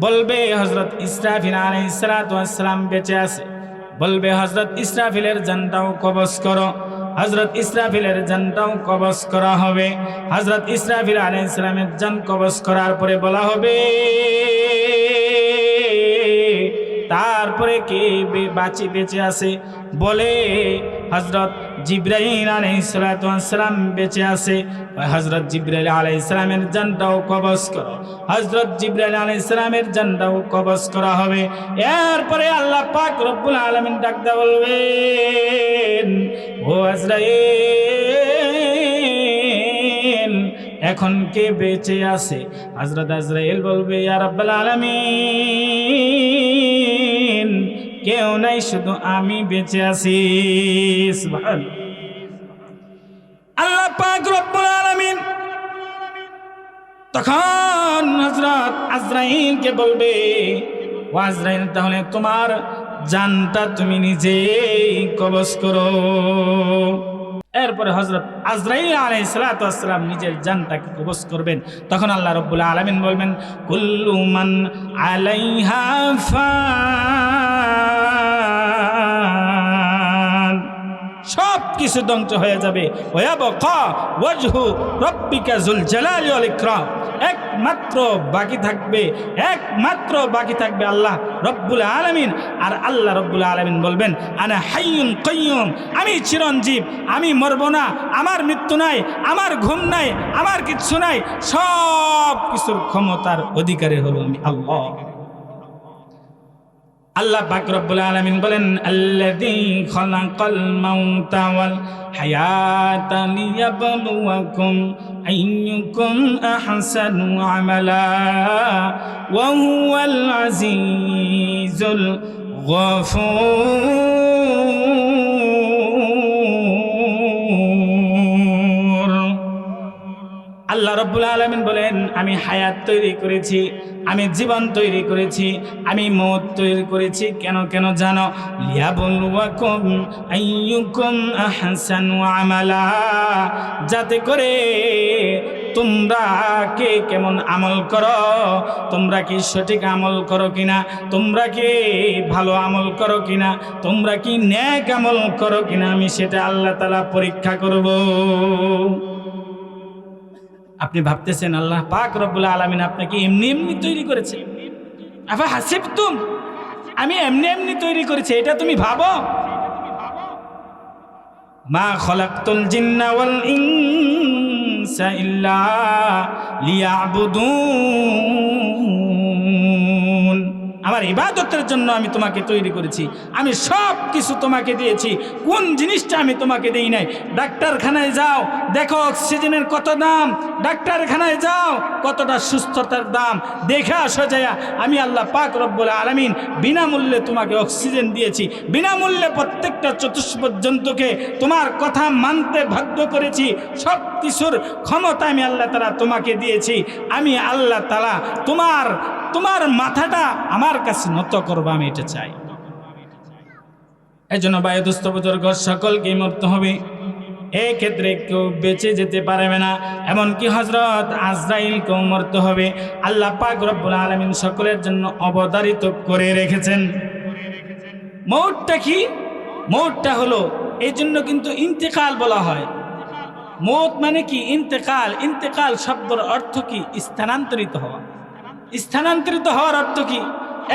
[SPEAKER 1] বলবে হযরত ইসরাফিল আলাইহিস সালাতু ওয়াস সালাম বেঁচে আছে। বলবে হযরত ইসরাফিলের জানটাও কবজ করো। হযরত ইসরাফিলের জানটাও কবজ করা হবে। হযরত ইসরাফিল আলাইহিস সালামের জান কবজ করার পরে বলা হবে, তারপরে কে বেঁচে আছে? বলে হযরত জিবরাইল আলাইহিস সালাতু ওয়াস সালাম বেঁচে আছে। হযরত জিবরাইল আলাইহিস সালামের জানটাও কবজ করো। হযরত জিবরাইল আলাইহিস সালামের জানটাও কবজ করা হবে। এরপরে আল্লাহ পাক রব্বুল আলামিন ডাকতে বলবেন, ও আজরাইল, এখন কে বেঁচে আছে? হযরত আজরাইল বলবে, ইয়া রাব্বুল আলামিন, কেউ নাই, শুধু আমি বেঁচে আছি। সুবহানাল্লাহ। আল্লাহ পাক রব্বুল আলামিন তখন হযরত আজরাইলকে বলবে, ও আজরাইল, তাহলে তোমার জানটা তুমি নিজেই কবজ করো। এরপরে হযরত আজরাইল আলাইহিস সালাতু ওয়াস সালাম নিজের জানটাকে কবজ করবেন। তখন আল্লাহ রাব্বুল আলামিন বলবেন, কুল্লু মান আলাইহা ফান, সব কিছু ধ্বংস হয়ে যাবে। ওয়াবকা ওয়াজহু রাব্বিকা যুল জালালি ওয়াল ইকরাম, একমাত্র বাকি থাকবে আল্লাহ রব্বুল আলামিন। আর আল্লাহ রব্বুল আলামিন বলবেন, আনা হাইয়ুন কাইয়ুম, আমি চিরঞ্জীব, আমি মরব না, আমার মৃত্যু নাই, আমার ঘুম নাই, আমার কিচ্ছু নাই, সব কিছুর ক্ষমতার অধিকারী হলো আমি আল্লাহ। আল্লাহ পাক রব্বুল আলামিন বলেন, আল্লাযী খালাকাল মাউতা ওয়াল হায়াতা লিয়াবলুয়াকুম আইয়ুকুম আহসানু আমালা ওয়া হুয়াল আজিজুল গফুর। আল্লাহ রাব্বুল আলামিন বলেন আমি হায়াত তৈরি করেছি, আমি জীবন তৈরি করেছি, আমি মওত তৈরি করেছি। কেন কেন জানো? লিয়াবলুয়াকুম আইয়ুকুম আহসানু আমালা, যাতে করে তোমরা কে কেমন আমল করো, তোমরা কি সঠিক আমল করো কিনা, তোমরা কি ভালো আমল করো কিনা, তোমরা কি নেক আমল করো কিনা, আমি সেটা আল্লাহ তাআলা পরীক্ষা করব। আপনি ভাবতেছেন আল্লাহ পাক রব্বুল আলামিন আপনাকে এমনি এমনি তৈরি করেছে? আফা হাসিবতুম, আমি এমনি এমনি তৈরি করেছি এটা তুমি ভাবো? মা খলাকতুল জিন্না ওয়াল ইনসা ইল্লা লিয়াবুদুন, আমার ইবাদতের জন্য আমি তোমাকে তৈরি করেছি। আমি সব কিছু তোমাকে দিয়েছি। কোন জিনিসটা আমি তোমাকে দেই নাই? ডাক্তারখানায় যাও, দেখো অক্সিজেনের কত দাম, ডাক্তারখানায় যাও কতটা সুস্থতার দাম, দেখে আসো যায়। আমি আল্লাহ পাক রব্বুল আলামিন বিনামূল্যে তোমাকে অক্সিজেন দিয়েছি, বিনামূল্যে প্রত্যেকটা চতুষ্প জন্তুকে তোমার কথা মানতে বাধ্য করেছি। সব কিছুর ক্ষমতা আমি আল্লাহ তাআলা তোমাকে দিয়েছি। আমি আল্লাহ তাআলা তোমার মাথাটা আমার কাছে নত করবো, আমি এটা চাই। এই জন্য ভাই দোস্ত বুজুর্গ সকলকে মরতে হবে, এই ক্ষেত্রে কেউ বেঁচে যেতে পারবে না, এমনকি হযরত আজরাইলকেও মরতে হবে। আল্লাহ পাক রব্বুল আলামিন সকলের জন্য অবধারিত করে রেখেছেন। মওতটা কি? মওতটা হলো, এই জন্য কিন্তু ইন্তেকাল বলা হয়। মওত মানে কি? ইন্তেকাল। ইন্তেকাল শব্দের অর্থ কি? স্থানান্তরিত হওয়া। স্থানান্তরিত হওয়ার অর্থ কি?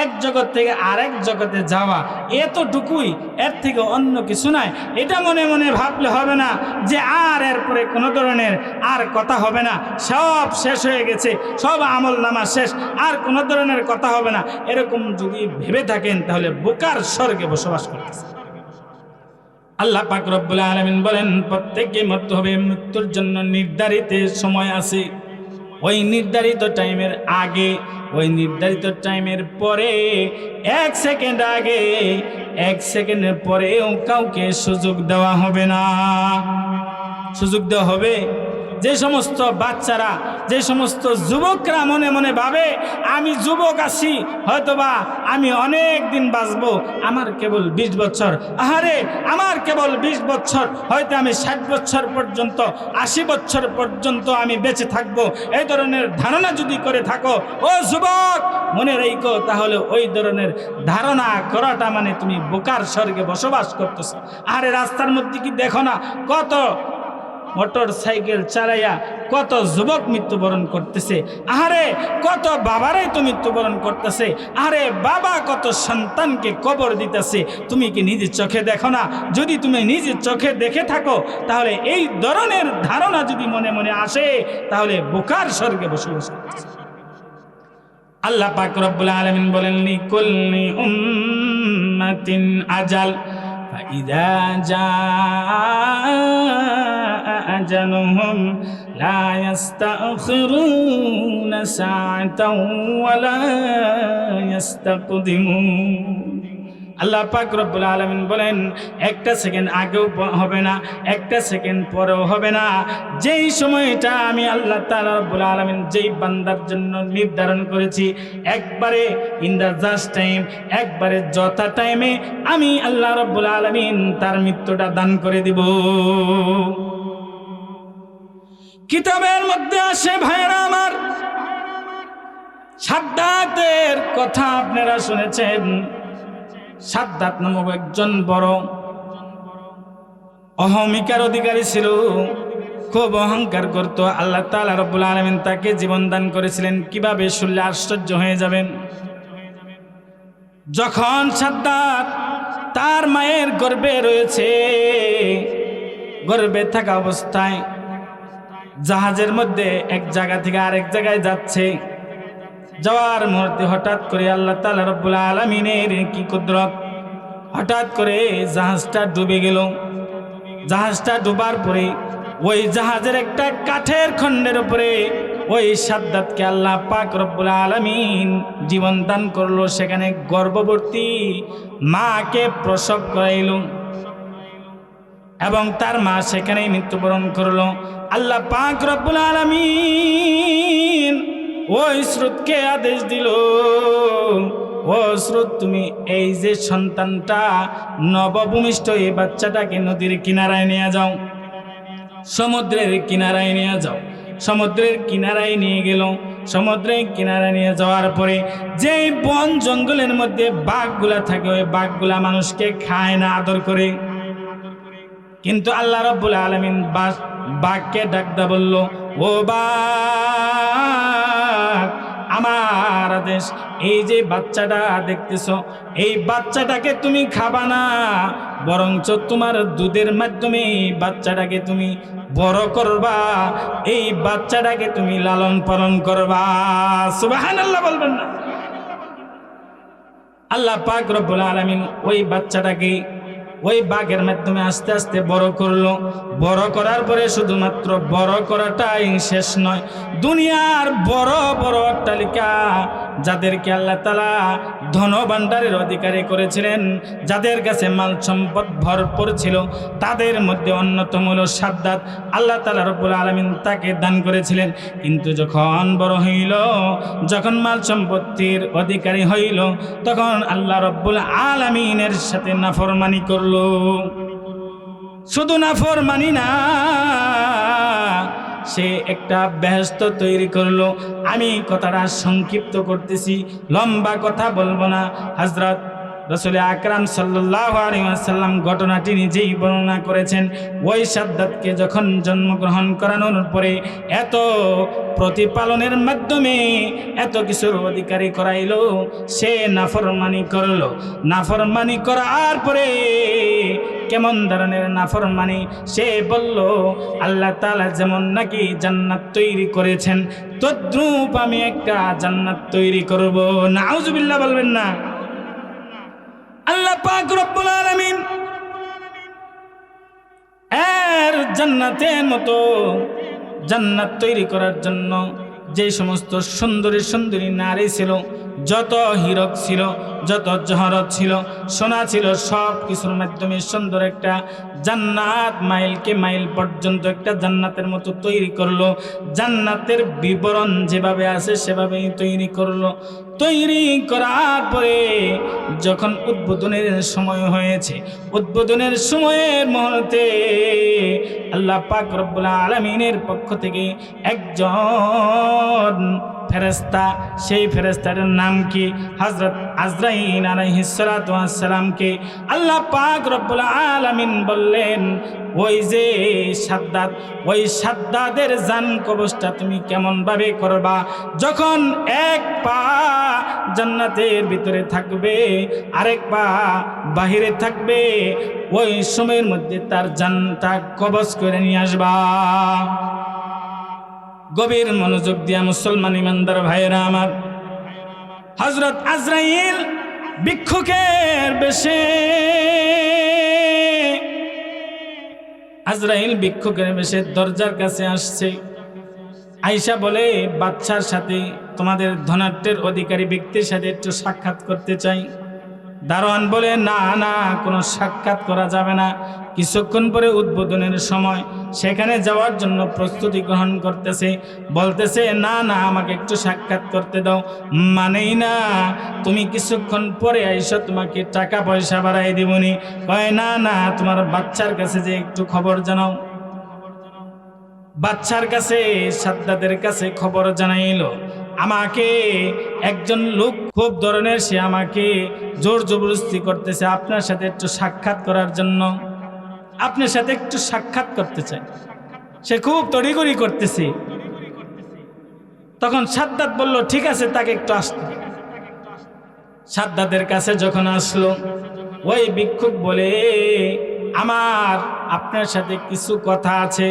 [SPEAKER 1] এক জগৎ থেকে আরেক জগতে যাওয়া, এতটুকুই, এর থেকে অন্য কিছু নাই। এটা মনে মনে ভাবলে হবে না যে আর এরপরে কোনো ধরনের আর কথা হবে না, সব শেষ হয়ে গেছে, সব আমল নামা শেষ, আর কোনো ধরনের কথা হবে না। এরকম যদি ভেবে থাকেন তাহলে বোকার স্বর্গে বসবাস করতেছে। আল্লাহ পাক রব্বুল আলামিন বলেন প্রত্যেককে মরতে হবে, মৃত্যুর জন্য নির্ধারিত সময় আছে। ওই নির্ধারিত টাইমের আগে, ওই নির্ধারিত টাইমের পরে, 1 সেকেন্ড আগে, 1 সেকেন্ডের পরেও কাউকে সুযোগ দেওয়া হবে না। সুযোগ দেওয়া হবে যে সমস্ত বাচ্চারা, যে সমস্ত যুবকরা মনে মনে ভাবে আমি যুবক আছি, হয়তোবা আমি অনেক দিন বাঁচবো, আমার কেবল 20 বছর, আহারে আমার কেবল 20 বছর, হয়তো আমি 60 বছর পর্যন্ত, 80 বছর পর্যন্ত আমি বেঁচে থাকবো, এই ধরনের ধারণা যদি করে থাকো ও যুবক, মনে রেখো তাহলে ওই ধরনের ধারণা করাটা মানে তুমি বোকার স্বর্গে বসবাস করতেছো। আরে রাস্তার মধ্যে কি দেখো না কত মোটর সাইকেল চালাইয়া কত যুবক মৃত্যুবরণ করতেছে? আহারে কত বাবারাই তো মৃত্যুবরণ করতেছে। আরে বাবা কত সন্তানকে কবর দিতেছে, তুমি কি নিজের চোখে দেখো না? যদি তুমি নিজের চোখে দেখে থাকো তাহলে এই ধরনের ধারণা যদি মনে মনে আসে তাহলে বোকার স্বর্গে বসবাস করতেছে। আল্লাহ পাক রব্বুল আলামিন বলেন লিকুল্লি উম্মাতিন আজাল ফাইযা জাআ আজালুহুম লা ইস্তাখিরুনা সাআতাও ওয়া লা ইস্তাকদিমুন। আল্লাহ পাক রব্বুল আলামিন বলেন একটা সেকেন্ড আগেও হবে না, একটা সেকেন্ড পরেও হবে না। যেই সময়টা আমি আল্লাহ তাআলা রব্বুল আলামিন যেই বান্দার জন্য নির্ধারণ করেছি, একবারে ইন দ্য জাস্ট টাইম, একবারে যথা টাইমে আমি আল্লাহ রব্বুল আলামিন তার মৃত্যুটা দান করে দিব। কিতাবের মধ্যে আসে ভাইরা আমার, সাদ্দাতের কথা আপনারা শুনেছেন। সাদ্দাত নামক একজন বড় অহমিকার অধিকারী ছিল, খুব অহংকার করত। আল্লাহ তাআলা রব্বুল আলামিন তাকে জীবন দান করেছিলেন। কিভাবে শুনলে আশ্চর্য হয়ে যাবেন। যখন সাদ্দাত তার মায়ের গর্ভে রয়েছে, গর্ভে থাকা অবস্থায় জাহাজের মধ্যে এক জায়গা থেকে আরেক জায়গায় যাচ্ছে, যাওয়ার মুহূর্তে হঠাৎ করে আল্লাহ তাআলা রব্বুল আলামিনের কি কুদরত, হঠাৎ করে জাহাজটা ডুবে গেল। জাহাজটা ডুবার পরে ওই জাহাজের একটা কাঠের খণ্ডের উপরে ওই সাদ্দাতকে আল্লাহ পাক রব্বুল আলামিন জীবন দান করলো। সেখানে গর্ভবতী মাকে প্রসব করাইল। এবং তার মা সেখানেই মৃত্যুবরণ করলো। আল্লাহ পাক রব্বুল আলামিন ওই স্রোতকে আদেশ দিল, ও স্রোত, তুমি এই যে সন্তানটা নবভূমিষ্ঠ এই বাচ্চাটাকে নদীর কিনারায় নিয়ে যাও, সমুদ্রের কিনারায় নিয়ে যাও। সমুদ্রের কিনারায় নিয়ে গেল। সমুদ্রের কিনারায় নিয়ে যাওয়ার পরে যেই বন জঙ্গলের মধ্যে বাঘগুলা থাকে, ওই বাঘগুলা মানুষকে খায় না, আদর করে। কিন্তু আল্লাহ রাব্বুল আলামিন বাঘকে ডাকদা বলল, ও বাঘ, আমার আদেশ, এই যে বাচ্চাটা দেখতেছো, এই বাচ্চাটাকে তুমি খাবা না, বরঞ্চ তোমার দুধের মাধ্যমে এই বাচ্চাটাকে তুমি বড় করবা, এই বাচ্চাটাকে তুমি লালন পালন করবা। সুবহানাল্লাহ বলবেন না? আল্লাহ পাক রব্বুল আলামিন ওই বাচ্চাটাকে ওই বাঘের মাধ্যমে আস্তে আস্তে বড় করলো। বড় করার পরে শুধুমাত্র বড় করাটাই শেষ নয়, দুনিয়ার বড় বড় অট্টালিকা, যাদেরকে আল্লাহ তাআলা ধনভাণ্ডারের অধিকারী করেছিলেন, যাদের কাছে মাল সম্পদ ভরপুর ছিল, তাদের মধ্যে অন্যতম হলো সাদ্দাত। আল্লাহ তাআলা রব্বুল আলামিন তাকে দান করেছিলেন। কিন্তু যখন বড় হইল, যখন মাল সম্পত্তির অধিকারী হইল, তখন আল্লাহ রব্বুল আলামিনের সাথে নাফরমানি করল। শুধু নাফরমানি না, সে একটা বেহেশত তৈরি করলো। আমি কথাটা সংক্ষিপ্ত করতেছি, লম্বা কথা বলবো না। হযরত রাসূল আকরাম সাল্লাল্লাহু আলাইহি ওয়াসাল্লাম ঘটনাটি নিজেই বর্ণনা করেছেন। ওই সাদ্দাতকে যখন জন্মগ্রহণ করানোর পরে এত প্রতিপালনের মাধ্যমে এত কিছুর অধিকারী করাইলো, সে নাফরমানি করলো। নাফরমানি করার পরে কেমন ধরনের নাফরমানি? সে বলল, আল্লাহ তাআলা যেমন নাকি জান্নাত তৈরি করেছেন, তদ্রূপ আমি একটা জান্নাত তৈরি করব। নাউজুবিল্লাহ বলবেন না? আল্লাহ পাক রব্বুল আলামিন এর জান্নাতের মতো জান্নাত তৈরি করার জন্য যে সমস্ত সুন্দরী সুন্দরী নারী ছিল, যত হীরক ছিল, যত জহরত ছিল, সোনা ছিল, সব কিছুর মাধ্যমে সুন্দর একটা জান্নাত, মাইলকে মাইল পর্যন্ত একটা জান্নাতের মতো তৈরি করলো। জান্নাতের বিবরণ যেভাবে আছে সেভাবেই তৈরি করলো। তৈরি করার পরে যখন উদ্বোধনের সময় হয়েছে, উদ্বোধনের সময়ের মুহূর্তে আল্লাহ পাক রব্বুল আলামিনের পক্ষ থেকে একজন ফেরেশতা, সেই ফেরেশতার নাম কি? হযরত আজরাইল আলাইহিস সালাতু ওয়াস সালামকে আল্লাহ পাক রব্বুল আলামিন বললেন, ওই যে সাদ্দাত, ওই সাদ্দাদের জান কবজটা তুমি কেমন ভাবে করবা? যখন এক পা জান্নাতের ভিতরে থাকবে, আরেক পা বাহিরে থাকবে, ওই সময়ের মধ্যে তার জানটা কবজ করে নিয়ে আসবা। গভীর মনোযোগ দিয়া মুসলমান ইমানদার ভাইয়েরা আমার, হযরত আজরাইল ভিক্ষুকের বেশে, আজরাইল ভিক্ষুকের বেশে দরজার কাছে আসছে। আয়েশা বলে, বাচ্চার সাথে, তোমাদের ধনাঢ্যের অধিকারী ব্যক্তির সাথে একটু সাক্ষাৎ করতে চাই। দারোয়ান বলে, না না, কোনো সাক্ষাৎ করা যাবে না। কিছুক্ষণ পরে উদ্বোধনের সময়, সেখানে যাওয়ার জন্য প্রস্তুতি গ্রহণ করতেছে, বলতেছে, না না, আমাকে একটু সাক্ষাৎ করতে দাও। মানেই না, তুমি কিছুক্ষণ পরে আইসো, তোমাকে টাকা পয়সা বাড়াই দিবনি। কয়, না না, তোমার বাচ্চার কাছে যে একটু খবর জানাও। বাচ্চার কাছে, সাদ্দাদের কাছে খবর জানাইলো, আমাকে একজন লোক খুব ধরনের, সে আমাকে জোর জবরদস্তি করতেছে আপনার সাথে একটু সাক্ষাৎ করার জন্য, আপনার সাথে একটু সাক্ষাৎ করতে চাই। সে খুব তড়িঘড়ি করতেছে। তখন সাদ্দাত বলল, ঠিক আছে, তাকে একটু আসতে। সাদ্দাদের কাছে যখন আসলো, ওই ভিক্ষুক বলে, আমার আপনার সাথে কিছু কথা আছে।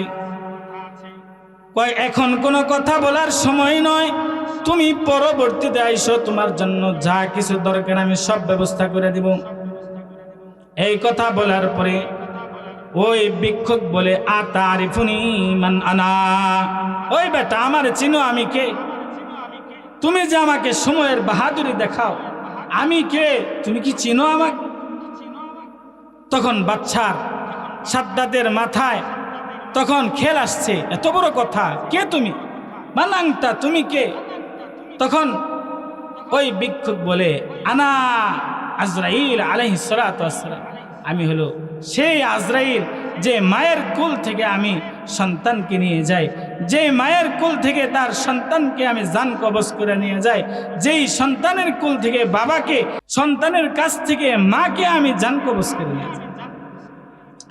[SPEAKER 1] কয়, এখন কোনো কথা বলার সময় নয়, তুমি পরবর্তীতে আইসো, তোমার জন্য যা কিছু দরকার আমি সব ব্যবস্থা করে দিব। এই কথা বলার পরে ওই ভিক্ষুক বলে, আতারিফুনি মান আনা? ওই বেটা, আমার চিনো, আমি কে? তুমি যে আমাকে সময়ের বাহাদুরি দেখাও, আমি কে? তুমি কি চিনো আমাকে? তখন বাচ্চার সাদ্দাতের মাথায় তখন খেল আসছে, এত বড় কথা, কে তুমি, মানাংতা, তুমি কে? তখন ওই ভিক্ষুক বলে, আনা আজরাইল আলাইহিস সালাতু ওয়াস সালাম, আমি হলো সেই আজরাইল যে মায়ের কোল থেকে আমি সন্তানকে নিয়ে যাই, যে মায়ের কোল থেকে তার সন্তানকে আমি জান কবজ করে নিয়ে যাই, যেই সন্তানের কোল থেকে বাবাকে, সন্তানের কাছ থেকে মাকে আমি জান কবজ করে নিয়ে যাই,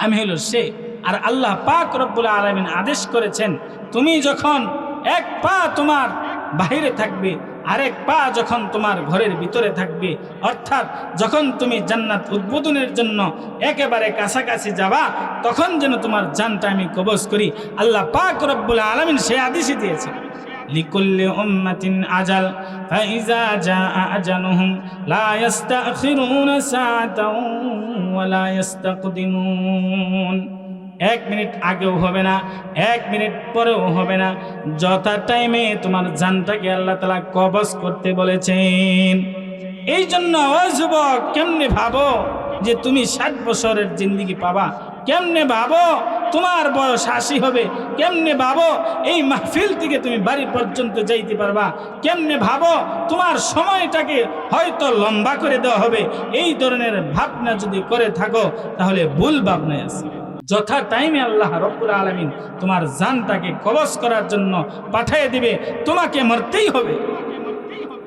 [SPEAKER 1] আমি হলো সে। আর আল্লাহ পাক রব্বুল আলামিন আদেশ করেছেন, তুমি যখন এক পা তোমার বাহিরে থাকবে, আরেক পা যখন তোমার ঘরের ভিতরে থাকবে, অর্থাৎ যখন তুমি জান্নাত উদ্বোধনের জন্য একেবারে কাছাকাছি যাবা, তখন যেন তোমার জানটা আমি কবজ করি। আল্লাহ পাক রব্বুল আলামিন সে আদেশই দিয়েছে, লিকুল্লি উম্মাতিন আজাল ফাইজা জাআ আজালুহুম লা ইস্তাখিরুনা সাআতাও ওয়া লা ইস্তাকদিমুন। 1 মিনিট আগেও হবে না, 1 মিনিট পরেও হবে না, যথা টাইমে তোমার জানটাকে আল্লাহ তাআলা কবজ করতে বলেছেন। এই জন্য ও যুবক, কেমনে ভাবো যে তুমি 60 বছরের জিন্দেগি পাবা? কেমনে ভাবো তোমার বয়স 80 হবে? কেমনে ভাবো এই মাহফিল থেকে তুমি বাড়ি পর্যন্ত যাইতে পারবা? কেমনে ভাবো তোমার সময়টাকে হয়তো লম্বা করে দেওয়া হবে? এই ধরনের ভাবনা যদি করে থাকো, তাহলে ভুল ভাবনায় আছে। যথা টাইমে আল্লাহ রব্বুল আলামিন তোমার জানটাকে কবজ করার জন্য পাঠিয়ে দিবে, তোমাকে মরতেই হবে।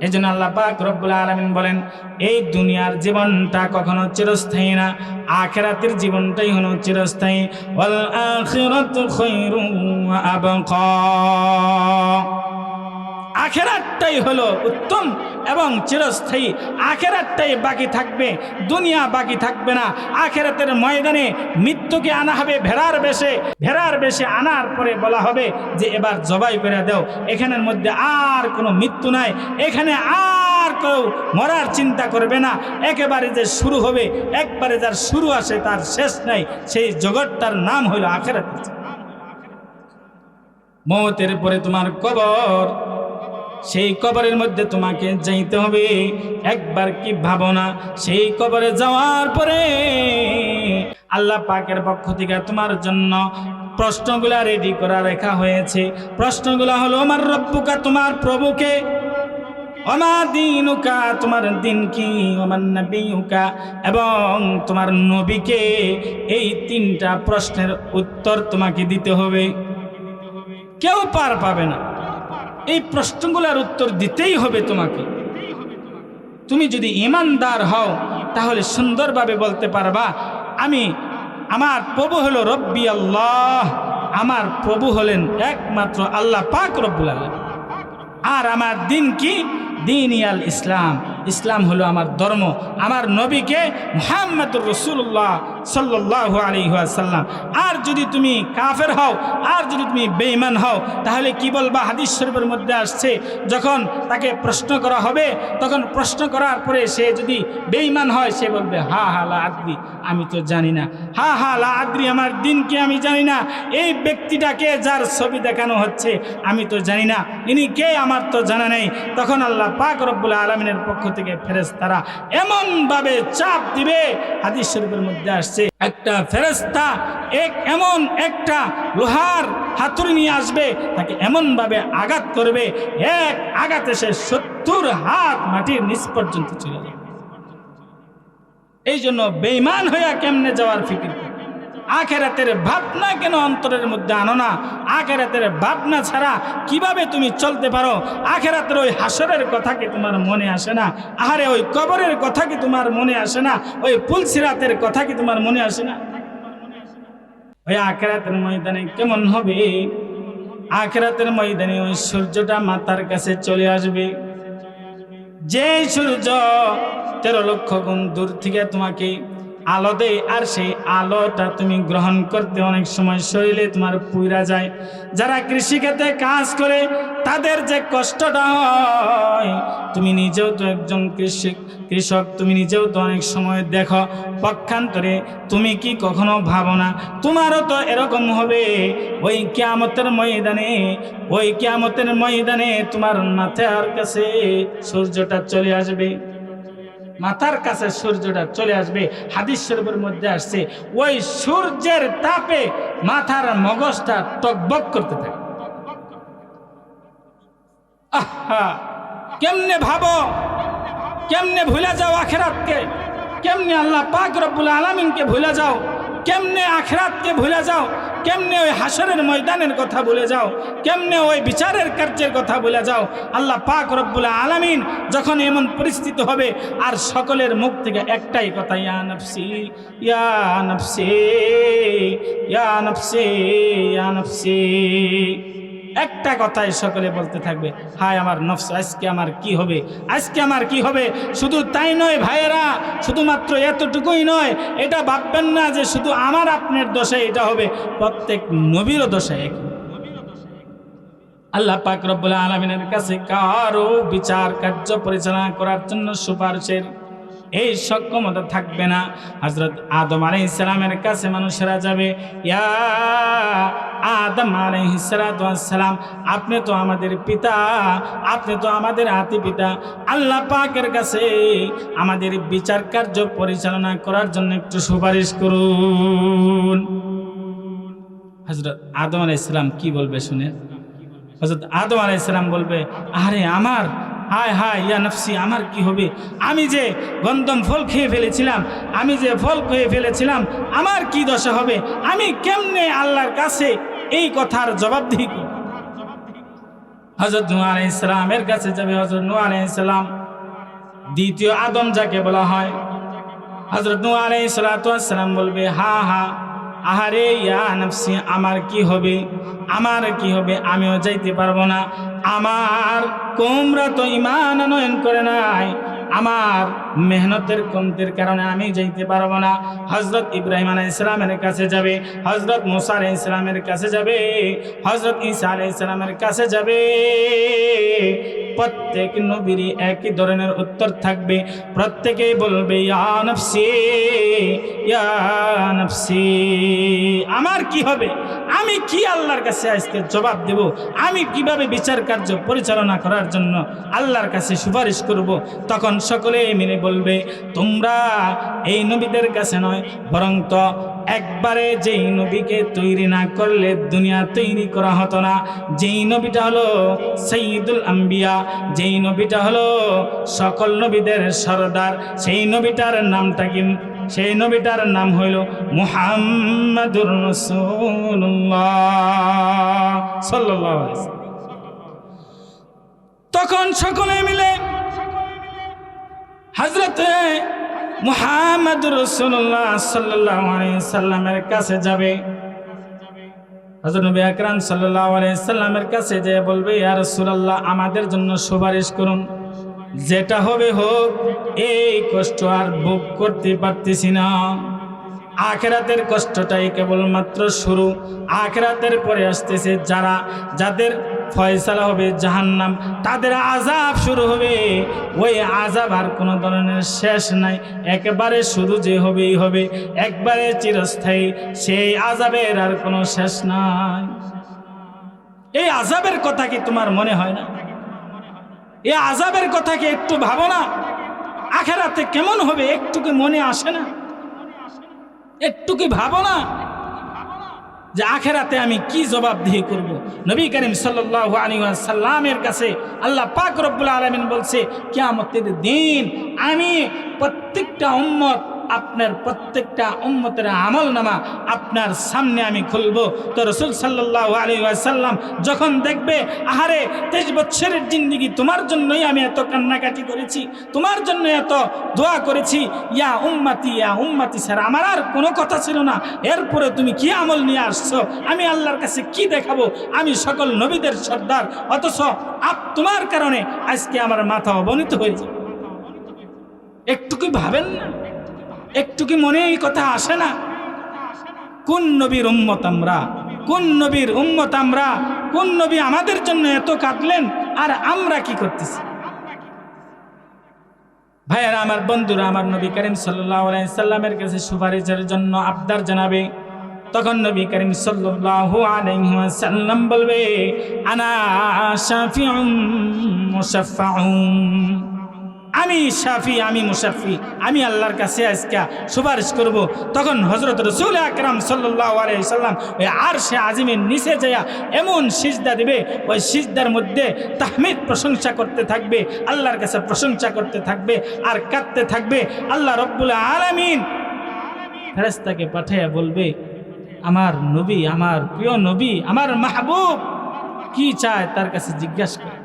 [SPEAKER 1] এই জন্য আল্লাহ পাক রব্বুল আলামিন বলেন, এই দুনিয়ার জীবনটা কখনো চিরস্থায়ী না, আখিরাতের জীবনটাই হলো চিরস্থায়ী। ওয়াল আখিরাতু খায়রুন ওয়া আবকা, আখিরাতটাই হলো উত্তম এবং চিরস্থায়ী। আখিরাতটাই বাকি থাকবে, দুনিয়া বাকি থাকবে না। আখিরাতের ময়দানে মৃত্যুকে আনা হবে ভেড়ার বেশে, ভেড়ার বেশে আনার পরে বলা হবে যে এবার জবাই করে দাও। এখানের মধ্যে আর কোনো মৃত্যু নাই, এখানে আর কেউ মরার চিন্তা করবে না। একেবারে যে শুরু হবে, একবারে যার শুরু আসে তার শেষ নাই, সেই জগৎটার নাম হইল আখিরাত। মওতের পরে তোমার কবর, সেই কবরের মধ্যে তোমাকে যাইতে হবে। একবার কি ভাবনা, সেই কবরে যাওয়ার পরে আল্লাহ পাকের পক্ষ থেকে তোমার জন্য প্রশ্নগুলা রেডি করা রাখা হয়েছে। প্রশ্নগুলা হলো, আমার রব্বুকা, তোমার প্রভুকে, ওমা দীনুকা, তোমার দিন কি, ওমান নবিয়ুকা, এবং তোমার নবীকে। এই 3টা প্রশ্নের উত্তর তোমাকে দিতে হবে, কেউ পার পাবে না। এই প্রশ্নগুলোর উত্তর দিতেই হবে তোমাকে। তুমি যদি ঈমানদার হও, তাহলে সুন্দরভাবে বলতে পারবা, আমার প্রভু হলো রব্বি আল্লাহ, আমার প্রভু হলেন একমাত্র আল্লাহ পাক রব্বুল আলামিন। আর আমার দিন কি, দিন ইয়াল ইসলাম, ইসলাম হলো আমার ধর্ম। আমার নবীকে মুহাম্মদুর রাসূলুল্লাহ সাল্লাল্লাহু আলাইহি ওয়াসাল্লাম। আর যদি তুমি কাফের হও, আর যদি তুমি বেঈমান হও, তাহলে কি বলবা? হাদিস শরীফের মধ্যে আসছে, যখন তাকে প্রশ্ন করা হবে, তখন প্রশ্ন করার পরে সে যদি বেঈমান হয়, সে বলবে, হা হা লা আদ্রি, আমি তো জানি না, হা হা লা আদ্রি, আমার দিন কি আমি জানি না। এই ব্যক্তিটাকে যার ছবি দেখানো হচ্ছে, আমি তো জানি না, ইনি কে আমার তো জানা নেই। তখন আল্লাহ পাক রব্বুল আলামিনের পক্ষ থেকে ফেরেশতারা এমন ভাবে চাপ দিবে, হাদিস শরীফের মধ্যে আসছে, একটা ফেরেশতা এমন একটা লোহার হাতুড়ি নিয়ে আসবে, তাকে এমন ভাবে আঘাত করবে, এক আঘাতে সে 70 হাত মাটির নিচ পর্যন্ত চলে যাবে। এই জন্য বেঈমান হইয়া কেমনে যাওয়ার ফিকির, আখিরাতের ভাবনা কেন অন্তরের মধ্যে আনো না? আখিরাতের ভাবনা ছাড়া কিভাবে তুমি চলতে পারো? আখিরাতের ওই হাসরের কথা কি তোমার মনে আসে না? আহারে ওই কবরের কথা কি তোমার মনে আসে না? ওই পুলসিরাতের কথা কি তোমার মনে আসে না? ওই আখিরাতের ময়দানে কেমন হবে? আখিরাতের ময়দানে ওই সূর্যটা মাথার কাছে চলে আসবে, যে সূর্য 13 লক্ষ গুণ দূর থেকে তোমাকে আলো দেয়, আর সেই আলোটা তুমি গ্রহণ করতে অনেক সময় শরীরে তোমার পুইরা যায়। যারা কৃষিক্ষেত্রে কাজ করে তাদের যে কষ্টটা হয়, তুমি নিজেও তো একজন কৃষক, তুমি নিজেও তো অনেক সময় দেখো। পক্ষান্তরে তুমি কি কখনো ভাবো না তোমারও তো এরকম হবে? ওই কিয়ামতের ময়দানে তোমার মাথার কাছে সূর্যটা চলে আসবে, মাথার কাছে সূর্যটা চলে আসবে। হাদিস শরীফের মধ্যে আসছে ওই সূর্যের তাপে মাথার মগজটা টকবক করতে থাকে। আহা, কেমনে ভাবো, কেমনে ভুলে যাও আখিরাতকে, কেমনে আল্লাহ পাক রব্বুল আলামিনকে ভুলে যাও, কেমনে আখিরাতকে ভুলে যাও, কেমনে ওই হাসরের ময়দানের কথা ভুলে যাও, কেমনে ওই বিচারের কার্যের কথা ভুলে যাও। আল্লাহ পাক রব্বুল আলামিন যখন এমন পরিস্থিতি হবে আর সকলের মুখ থেকে একটাই কথা, ইয়া নফসি ইয়া নফসি ইয়া নফসি ইয়া নফসি, একটা কথাই সকলে বলতে থাকবে, হায় আমার নফস, আজকে আমার কি হবে, আজকে আমার কি হবে। শুধু তাই নয় ভাইয়েরা, শুধুমাত্র এতটুকুই নয়, এটা ভাববেন না যে শুধু আমার আপনার দোষে এটা হবে, প্রত্যেক নবীরও দোষে একই। আল্লাহ পাক রব্বুল আলামিনের কাছে কারো বিচার কার্য পরিচালনা করার জন্য সুপারিশের এই সক্ষমতা থাকবে না। হযরত আদম আলাইহিস সালামের কাছে মানুষেরা যাবে, ইয়া আদম আলাইহিস সালাম, আপনি তো আমাদের পিতা, আপনি তো আমাদের আদি পিতা, আল্লাহ পাকের কাছে আমাদের বিচার কার্য পরিচালনা করার জন্য একটু সুপারিশ করুন। হযরত আদম আলাইহিস সালাম কি বলবে শুনেন। হযরত আদম আলাইহিস সালাম বলবে, আরে আমার, হায় হায় ইয়া নফসি, আমার কি হবে, আমি যে গন্ধম ফল খেয়ে ফেলেছিলাম, আমি যে ফল খেয়ে ফেলেছিলাম, আমার কি দশা হবে, আমি কেমনে আল্লাহর কাছে এই কথার জবাবদিহি করব। হযরত নূহ আলাইহিস সালামের কাছে যাবে। হযরত নূহ আলাইহিস সালাম দ্বিতীয় আদম যাকে বলা হয়, হযরত নূহ আলাইহিস সালাম বলবে, হা হা, আহারে ইয়া নফসি, আমার কি হবে, আমার কি হবে, আমিও যাইতে পারবো না, আমার কওমরা তো ঈমান আনয়ন করে নাই, আমার মেহনতের কমতির কারণে আমি যাইতে পারবো না। হযরত ইব্রাহিম আলাইহিস সালামের কাছে যাবে, হযরত মুসা আলাইহিস সালামের কাছে যাবে, হযরত ঈসা আলাইহিস সালামের কাছে যাবে। প্রত্যেক নবীরই একই ধরনের উত্তর থাকবে, প্রত্যেকেই বলবে, ইয়া নফসি ইয়া নফসি, আমার কি হবে, আমি কি আল্লাহর কাছে আজকে জবাব দেব, আমি কিভাবে বিচার কার্য পরিচালনা করার জন্য আল্লাহর কাছে সুপারিশ করব। তখন সকলে মিলে বলবে, তোমরা এই নবীদের কাছে নয়, বরং তো একবারে যেই নবীকে তৈরি না করলে দুনিয়া তৈরি করা হতো না, যেই নবীটা হলো সাইয়্যিদুল আম্বিয়া, যেই নবীটা হলো সকল নবীদের সরদার, সেই নবীটার নামটা কি, সেই নবীটার নাম হইল মুহাম্মাদুর রাসূলুল্লাহ সাল্লাল্লাহু আলাইহি ওয়াসাল্লাম। তখন সকলে মিলে হযরত মুহাম্মাদুর রাসূলুল্লাহ সাল্লাল্লাহু আলাইহি ওয়াসাল্লামের কাছে যাবে। হযরত নবী আকরাম সাল্লাল্লাহু আলাইহি ওয়াসাল্লামের কাছে যেয়ে বলবে, ইয়া রাসূলুল্লাহ, আমাদের জন্য সুপারিশ করুন, যেটা হবে হোক, এই কষ্ট আর ভোগ করতে পারতেছি না। আখিরাতের কষ্টটাই কেবলমাত্র শুরু, আখিরাতের পরে আসতেছে যাদের ফয়সালা হবে জাহান্নাম, তাদের আযাব শুরু হবে। ওই আযাব আর কোনো ধরনের শেষ নাই, একেবারে শুরু যে হবেই হবে, একবারে চিরস্থায়ী, সেই আযাবের আর কোনো শেষ নাই। এই আযাবের কথা কি তোমার মনে হয় না? এই আযাবের কথা কি একটু ভাবো না? আখিরাতে কেমন হবে একটু কি মনে আসে না? একটু কি ভাবো না যে আখিরাতে আমি কি জবাবদিহি করব? নবী করিম সাল্লাল্লাহু আলাইহি ওয়াসাল্লামের কাছে আল্লাহ পাক রব্বুল আলামিন বলছে, কিয়ামতের দিন আমি প্রত্যেকটা উম্মত, আপনার প্রত্যেকটা উম্মতের আমলনামা আপনার সামনে আমি খুলব। তো রাসূল সাল্লাল্লাহু আলাইহি ওয়াসাল্লাম যখন দেখবে, আহারে 23 বছরের জিন্দেগি তোমার জন্যই আমি এত কান্নাকাটি করেছি, তোমার জন্য এত দোয়া করেছি, ইয়া উম্মতি স্যার আমার আর কোনো কথা ছিল না, এরপরে তুমি কি আমল নিয়ে আসছো, আমি আল্লাহর কাছে কি দেখাবো, আমি সকল নবীদের সর্দার, অথচ তোমার কারণে আজকে আমার মাথা অবনীত হয়েছে। একটু কি ভাবেন না? একটু কি মনে এই কথা আসে না? কোন নবীর উম্মত আমরা, কোন নবীর উম্মত আমরা, কোন নবী আমাদের জন্য এত কাঁদলেন আর আমরা কি করতেছি? ভাইয়েরা আমার, বন্ধুরা আমার, নবী করিম সাল্লাল্লাহু আলাইহি সাল্লামের কাছে সুপারিশের জন্য আবদার জানাবে। তখন নবী করিম সাল্লাল্লাহু আলাইহি ওয়াসাল্লাম বলবে, আনা শাফিউম মুশাফফাউম, আমি শাফি, আমি মুশাফি, আমি আল্লাহর কাছে আজকে সুপারিশ করব। তখন হযরত রাসূল আকরাম সাল্লাল্লাহু আলাইহি সাল্লাম ওই আরশে আজিমের নিচে যায়া এমন সিজদা দিবে, ওই সিজদার মধ্যে তাহমিদ প্রশংসা করতে থাকবে, আল্লাহর কাছে প্রশংসা করতে থাকবে আর কাঁদতে থাকবে। আল্লাহ রব্বুল আলামিন ফেরেশতাকে পাঠিয়ে বলবে, আমার নবী, আমার প্রিয় নবী, আমার মাহবুব কি চায় তার কাছে জিজ্ঞাসা করে।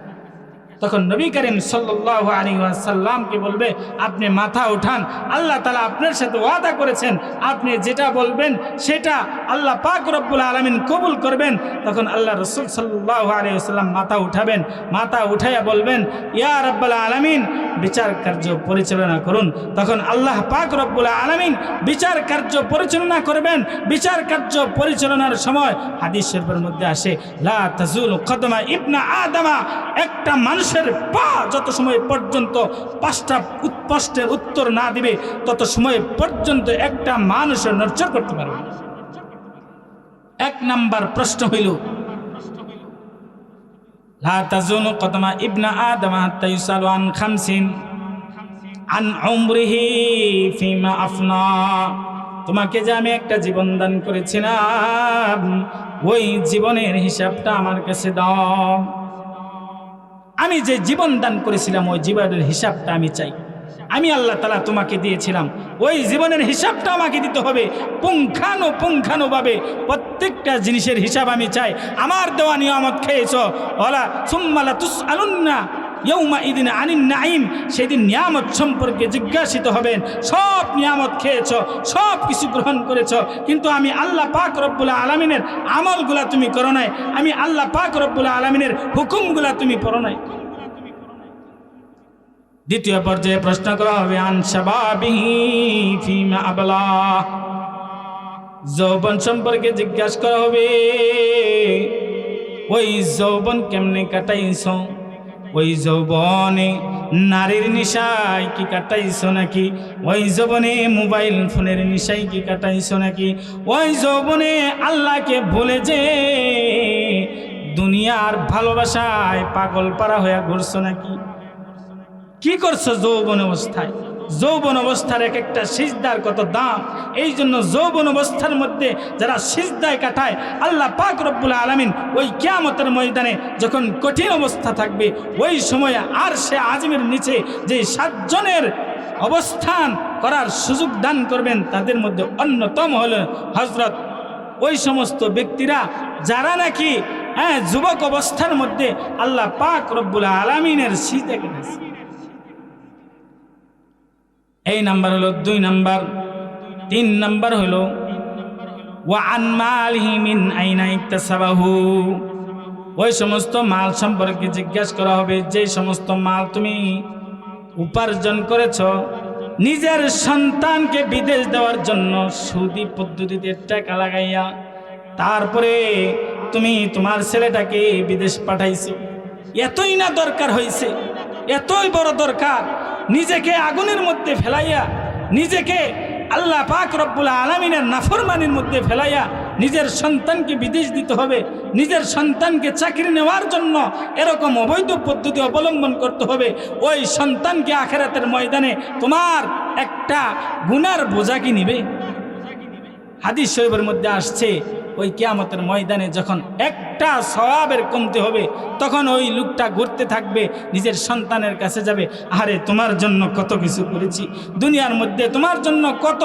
[SPEAKER 1] তখন নবী করিম সাল্লাল্লাহু আলাইহি ওয়াসাল্লামকে বলবে, আপনি মাথা উঠান, আল্লাহ তাআলা আপনার সাথে ওয়াদা করেছেন, আপনি যেটা বলবেন সেটা আল্লাহ পাক রব্বুল আলামিন কবুল করবেন। তখন আল্লাহ রাসূল সাল্লাল্লাহু আলাইহি ওয়াসাল্লাম মাথা উঠাবেন, মাথা উঠাইয়া বলবেন, ইয়া রাব্বুল আলামিন, বিচার কার্য পরিচালনা করুন। তখন আল্লাহ পাক রব্বুল আলামিন বিচার কার্য পরিচালনা করবেন। বিচার কার্য পরিচালনার সময় হাদিস শরীফের মধ্যে আসে, লা তাজুলু কদমা ইবনা আদমা, একটা মানুষের পা যত সময় পর্যন্ত 5টা প্রশ্নের উত্তর না দিবে তত সময় পর্যন্ত একটা মানুষের নড়চড় করতে পারবে না। 1 নাম্বার প্রশ্ন হইল, লা তাজুলু কদমা ইবনা আদমা হাত্তা ইউসালু আন খামসিন আন উমরিহি ফিমা আফনা। তোমাকে যে আমি একটা জীবন দান করেছিলাম, ওই জীবনের হিসাবটা আমার কাছে দাও। আমি যে জীবন দান করেছিলাম ওই জীবনের হিসাবটা আমি চাই। আমি আল্লাহ তাআলা তোমাকে দিয়েছিলাম, ওই জীবনের হিসাবটা আমাকে দিতে হবে পুঙ্খানুপুঙ্খানুভাবে। প্রত্যেকটা জিনিসের হিসাব আমি চাই। আমার দেওয়া নিয়ামত খেয়েছো, ওয়ালা সুম্মা লা তুসআলুন্না ইয়াউমা ইদিন আনিন নাঈম, সেদিন নিয়ামত সম্পর্কে জিজ্ঞাসিত হবেন। সব নিয়ামত খেয়েছো, সব কিছু গ্রহণ করেছো, কিন্তু আমি আল্লাহ পাক রব্বুল আলামিনের আমলগুলা তুমি করো নাই, আমি আল্লাহ পাক রব্বুল আলামিনের হুকুমগুলা তুমি পড়ো নাই। দ্বিতীয় পর্যায়ে প্রশ্ন করা হবে, আন শাবাবিহি ফিমা আবলা, যৌবন সম্পর্কে জিজ্ঞাসা করা হবে, ওই যৌবন কেমনে কাটাইছো, ওই যৌবনে নারীর নিশায় কি কাটাইছো নাকি, ওই যৌবনে মোবাইল ফোনের নিশায় কি কাটাইছো নাকি, ওই যৌবনে আল্লাহকে ভুলে যে দুনিয়ার ভালোবাসায় পাগল পারা হয়ে ঘুরছো নাকি, কি করছো যৌবন অবস্থায়? যৌবন অবস্থার এক একটা সিজদার কত দাম। এই জন্য যৌবন অবস্থার মধ্যে যারা সিজদায় কাটায়, আল্লাহ পাক রব্বুল আলামিন ওই কিয়ামতের ময়দানে যখন কঠিন অবস্থা থাকবে, ওই সময় আরশে আজিমের নিচে যে 7 জনের অবস্থান করার সুযোগ দান করবেন, তাদের মধ্যে অন্যতম হলো হযরত ওই সমস্ত ব্যক্তিরা যারা নাকি যুবক অবস্থার মধ্যে আল্লাহ পাক রব্বুল আলামিনের সিজদায় কেটেছে। এই নাম্বার হলো 2 নাম্বার। 3 নাম্বার হলো ওয়া আন মালিহি মিন আইনা ইকতাসাবাহু, ওই সমস্ত মাল সম্পর্কে জিজ্ঞাসা করা হবে, যে সমস্ত মাল তুমি উপার্জন করেছ নিজের সন্তানকে বিদেশ দেওয়ার জন্য সুদি পদ্ধতিতে টাকা লাগাইয়া, তারপরে তুমি তোমার ছেলেটাকে বিদেশ পাঠাইছো। এতই না দরকার হয়েছে, এতই বড় দরকার, নিজেকে আগুনের মধ্যে ফেলাইয়া, নিজেকে আল্লাহ পাক রব্বুল আলামিনের নাফরমানির মধ্যে ফেলাইয়া নিজের সন্তানকে বিদেশ দিতে হবে, নিজের সন্তানকে চাকরি নেওয়ার জন্য এরকম অবৈধ পদ্ধতি অবলম্বন করতে হবে। ওই সন্তানকে আখিরাতের ময়দানে তোমার একটা গুনার বোঝা কি নিবে? হাদিস শরীফের মধ্যে আসছে, ওই কিয়ামতের ময়দানে যখন একটা সওয়াবের কমতে হবে, তখন ওই লোকটা ঘুরতে থাকবে, নিজের সন্তানের কাছে যাবে, আরে তোমার জন্য কত কিছু করেছি, দুনিয়ার মধ্যে তোমার জন্য কত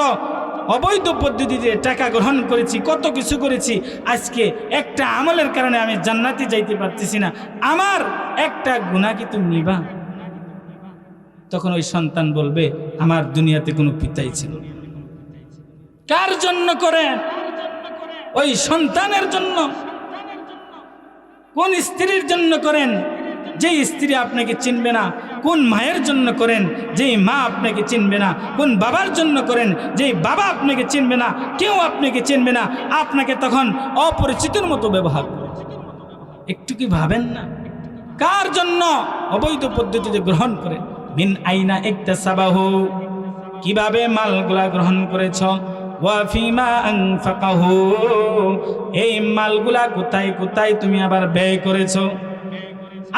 [SPEAKER 1] অবৈধ পদ্ধতিতে টাকা গ্রহণ করেছি, কত কিছু করেছি, আজকে একটা আমলের কারণে আমি জান্নাতে যাইতে পারতেছি না, আমার একটা গুনাহ কি তুমি নিবা? তখন ওই সন্তান বলবে, আমার দুনিয়াতে কোনো পিতাই ছিল না। কার জন্য করেন? ওই সন্তানের জন্য। কোন স্ত্রীর জন্য করেন? যেই স্ত্রী আপনাকে চিনবে না। কোন মায়ের জন্য করেন? যেই মা আপনাকে চিনবে না। কোন বাবার জন্য করেন? যেই বাবা আপনাকে চিনবে না, কেউ আপনাকে চিনবে না, আপনাকে তখন অপরিচিতের মতো ব্যবহার করে। একটু কি ভাবেন না? কার জন্য অবৈধ পদ্ধতিতে গ্রহণ করে? মিন আইনা ইকতাসাবাহু, কিভাবে মালগুলা গ্রহণ করেছ, ওয়া ফিমা আনফাকাহু, এই মালগুলা কোথায় কোথায় তুমি আবার ব্যয় করেছো।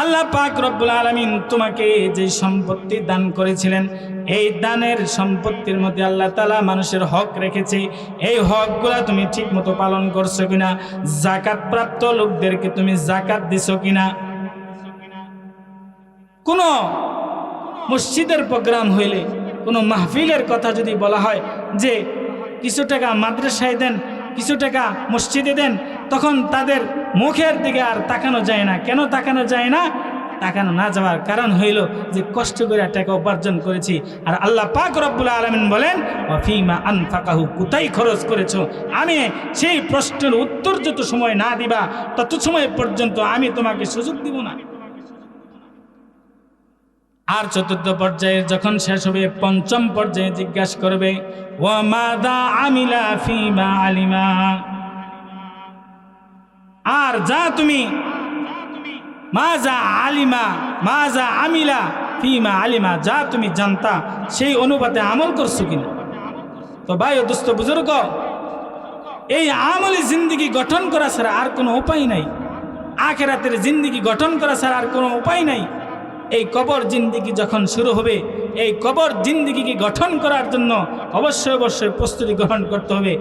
[SPEAKER 1] আল্লাহ পাক রব্বুল আলামিন তোমাকে যে সম্পত্তি দান করেছিলেন, এই দানের সম্পত্তির মধ্যে আল্লাহ তাআলা মানুষের হক রেখেছে। এই হকগুলা তুমি ঠিক মতো পালন করছো কিনা? যাকাত প্রাপ্ত লোকদেরকে তুমি যাকাত দিছো কিনা? কোনো মসজিদের প্রোগ্রাম হইলে, কোনো মাহফিলের কথা যদি বলা হয় যে কিছু টাকা মাদ্রাসায় দেন, কিছু টাকা মসজিদে দেন, তখন তাদের মুখের দিকে আর তাকানো যায় না। কেন তাকানো যায় না? তাকানো না যাওয়ার কারণ হইল যে কষ্ট করে টাকা উপার্জন করেছি। আর আল্লাহ পাক রব্বুল আলামিন বলেন ওয়াফিমা আনফাকাহু, কোথায় খরচ করেছো? আমি সেই প্রশ্নের উত্তর যত সময় না দিবা তত সময় পর্যন্ত আমি তোমাকে সুযোগ দিব না। আর চতুর্থ পর্যায়ে যখন শেষ হবে, পঞ্চম পর্যায়ে জিজ্ঞাসা করবে ওয়া মাযা আমিলা ফিমা আলিমা, আর যা তুমি মাজা আলিমা মাজা আমিলা ফিমা আলিমা, যা তুমি জানতা সেই অনুপাতে আমল করছো কিনা। তো ভাই ও দোস্ত বুজুর্গ, এই আমলি জিন্দেগি গঠন করা ছাড়া আর কোনো উপায় নাই। আখিরাতের জিন্দেগি গঠন করা ছাড়া আর কোনো উপায় নাই। এই কবর জিন্দেগি যখন শুরু হবে, এই কবর জিন্দেগিকে গঠন করার জন্য অবশ্যই অবশ্যই প্রস্তুতি গ্রহণ করতে হবে।